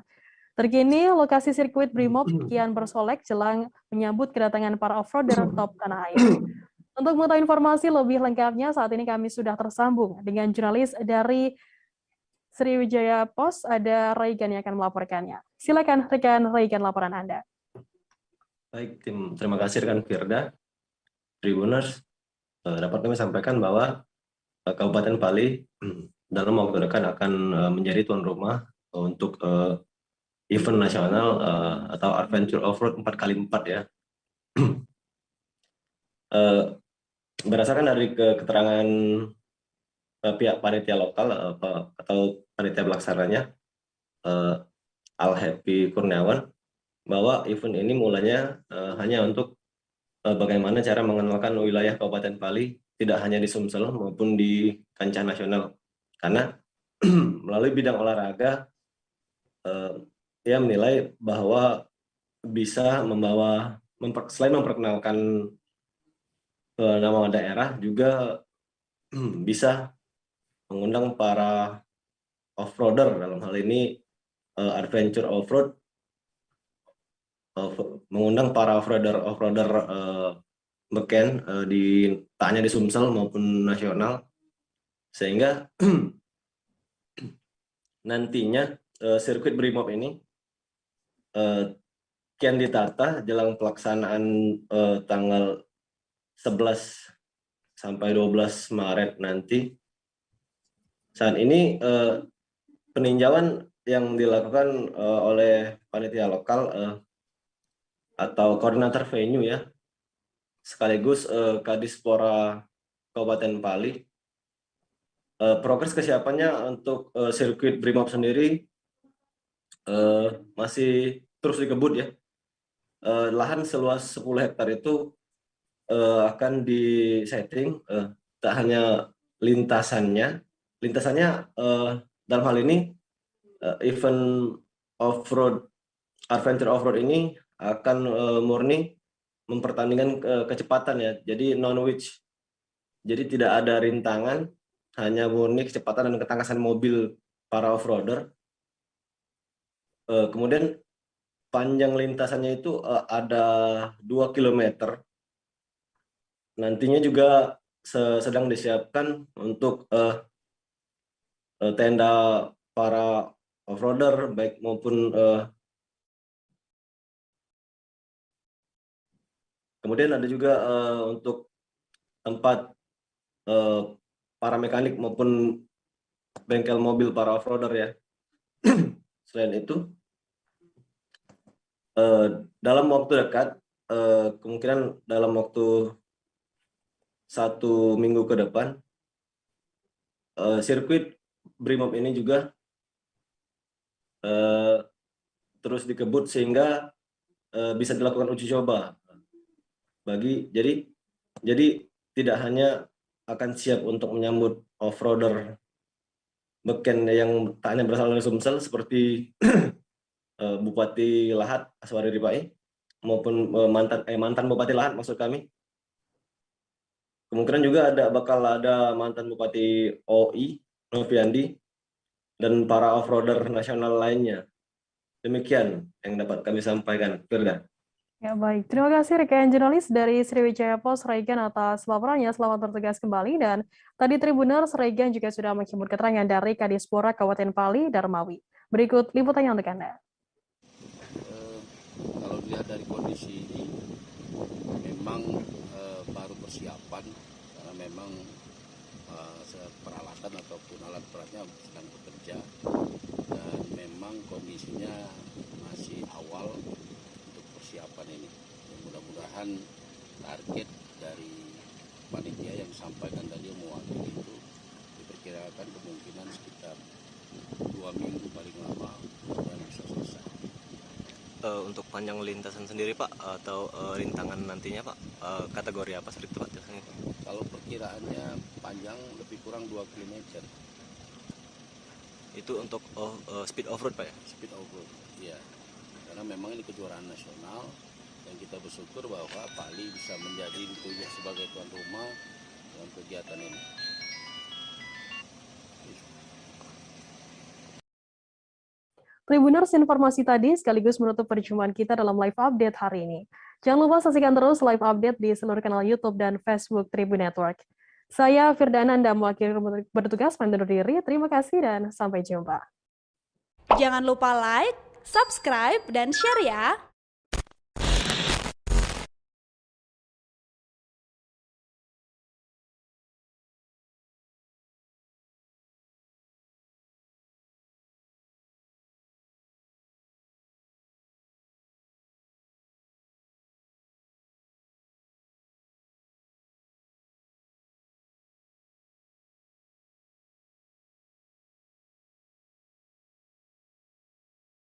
Terkini, lokasi sirkuit Brimob kian bersolek jelang menyambut kedatangan para off-roader top tanah air. Untuk mengetahui informasi lebih lengkapnya, saat ini kami sudah tersambung dengan jurnalis dari Sriwijaya Post, ada Raigan yang akan melaporkannya. Silakan rekan Raigan, laporan Anda. Baik, terima kasih rekan Firda. Tribuners, dapat kami sampaikan bahwa Kabupaten Pali dalam waktu dekat akan menjadi tuan rumah untuk event nasional atau Adventure Off-Road 4x4 ya. Berdasarkan dari keterangan pihak panitia lokal atau panitia pelaksananya, Al Happy Kurniawan, bahwa event ini mulanya hanya untuk bagaimana cara mengenalkan wilayah Kabupaten Pali tidak hanya di Sumsel maupun di kancah nasional, karena melalui bidang olahraga ia menilai bahwa bisa membawa selain memperkenalkan nama daerah, juga bisa mengundang para off-roader, dalam hal ini Adventure Off-Road, mengundang para off-roader beken tak hanya di Sumsel maupun nasional, sehingga nantinya sirkuit Brimob ini kian ditata jelang pelaksanaan tanggal 11 sampai 12 Maret nanti. Saat ini peninjauan yang dilakukan oleh panitia lokal atau koordinator venue ya, sekaligus Kadispora Kabupaten Pali. Progres kesiapannya untuk sirkuit Brimob sendiri masih terus dikebut ya. Lahan seluas 10 hektar itu akan disetting, tak hanya lintasannya dalam hal ini event off-road, Adventure Off-Road ini akan murni mempertandingkan kecepatan ya, jadi non-witch, jadi tidak ada rintangan, hanya murni kecepatan dan ketangkasan mobil para off-roader. Kemudian panjang lintasannya itu ada 2 km. Nantinya juga sedang disiapkan untuk tenda para off-roader baik maupun kemudian ada juga untuk tempat para mekanik maupun bengkel mobil para off-roader ya. Selain itu, dalam waktu dekat, kemungkinan dalam waktu 1 minggu ke depan, sirkuit Brimob ini juga terus dikebut sehingga bisa dilakukan uji coba. Jadi tidak hanya akan siap untuk menyambut off-roader beken yang tak hanya berasal dari Sumsel seperti Bupati Lahat Aswari Ripai maupun mantan Bupati Lahat maksud kami. Kemungkinan juga bakal ada mantan Bupati OI Noviandi dan para off-roader nasional lainnya. Demikian yang dapat kami sampaikan, Firda. Ya baik, terima kasih rekan jurnalis dari Sriwijaya Post Raigan atas laporannya. Selamat bertugas kembali. Dan tadi Tribuners, Raigan juga sudah menghimpun keterangan dari Kadispora Kabupaten Pali, Darmawi. Berikut liputannya untuk Anda. Kalau dilihat dari kondisi ini, memang baru persiapan, karena memang peralatan ataupun alat beratnya sedang bekerja, dan memang kondisinya masih awal untuk persiapan ini. Mudah-mudahan target untuk panjang lintasan sendiri Pak, atau rintangan nantinya Pak, kategori apa seperti itu Pak? Kalau perkiraannya panjang lebih kurang 2 km. Itu untuk speed off-road Pak ya? Speed off-road, iya. Karena memang ini kejuaraan nasional dan kita bersyukur bahwa Pali bisa menjadi ditunjuk sebagai tuan rumah dalam kegiatan ini. Tribuners, informasi tadi sekaligus menutup perjumpaan kita dalam live update hari ini. Jangan lupa saksikan terus live update di seluruh kanal YouTube dan Facebook Tribun Network. Saya Firdana, Anda mewakili bertugas undur diri. Terima kasih dan sampai jumpa. Jangan lupa like, subscribe, dan share ya.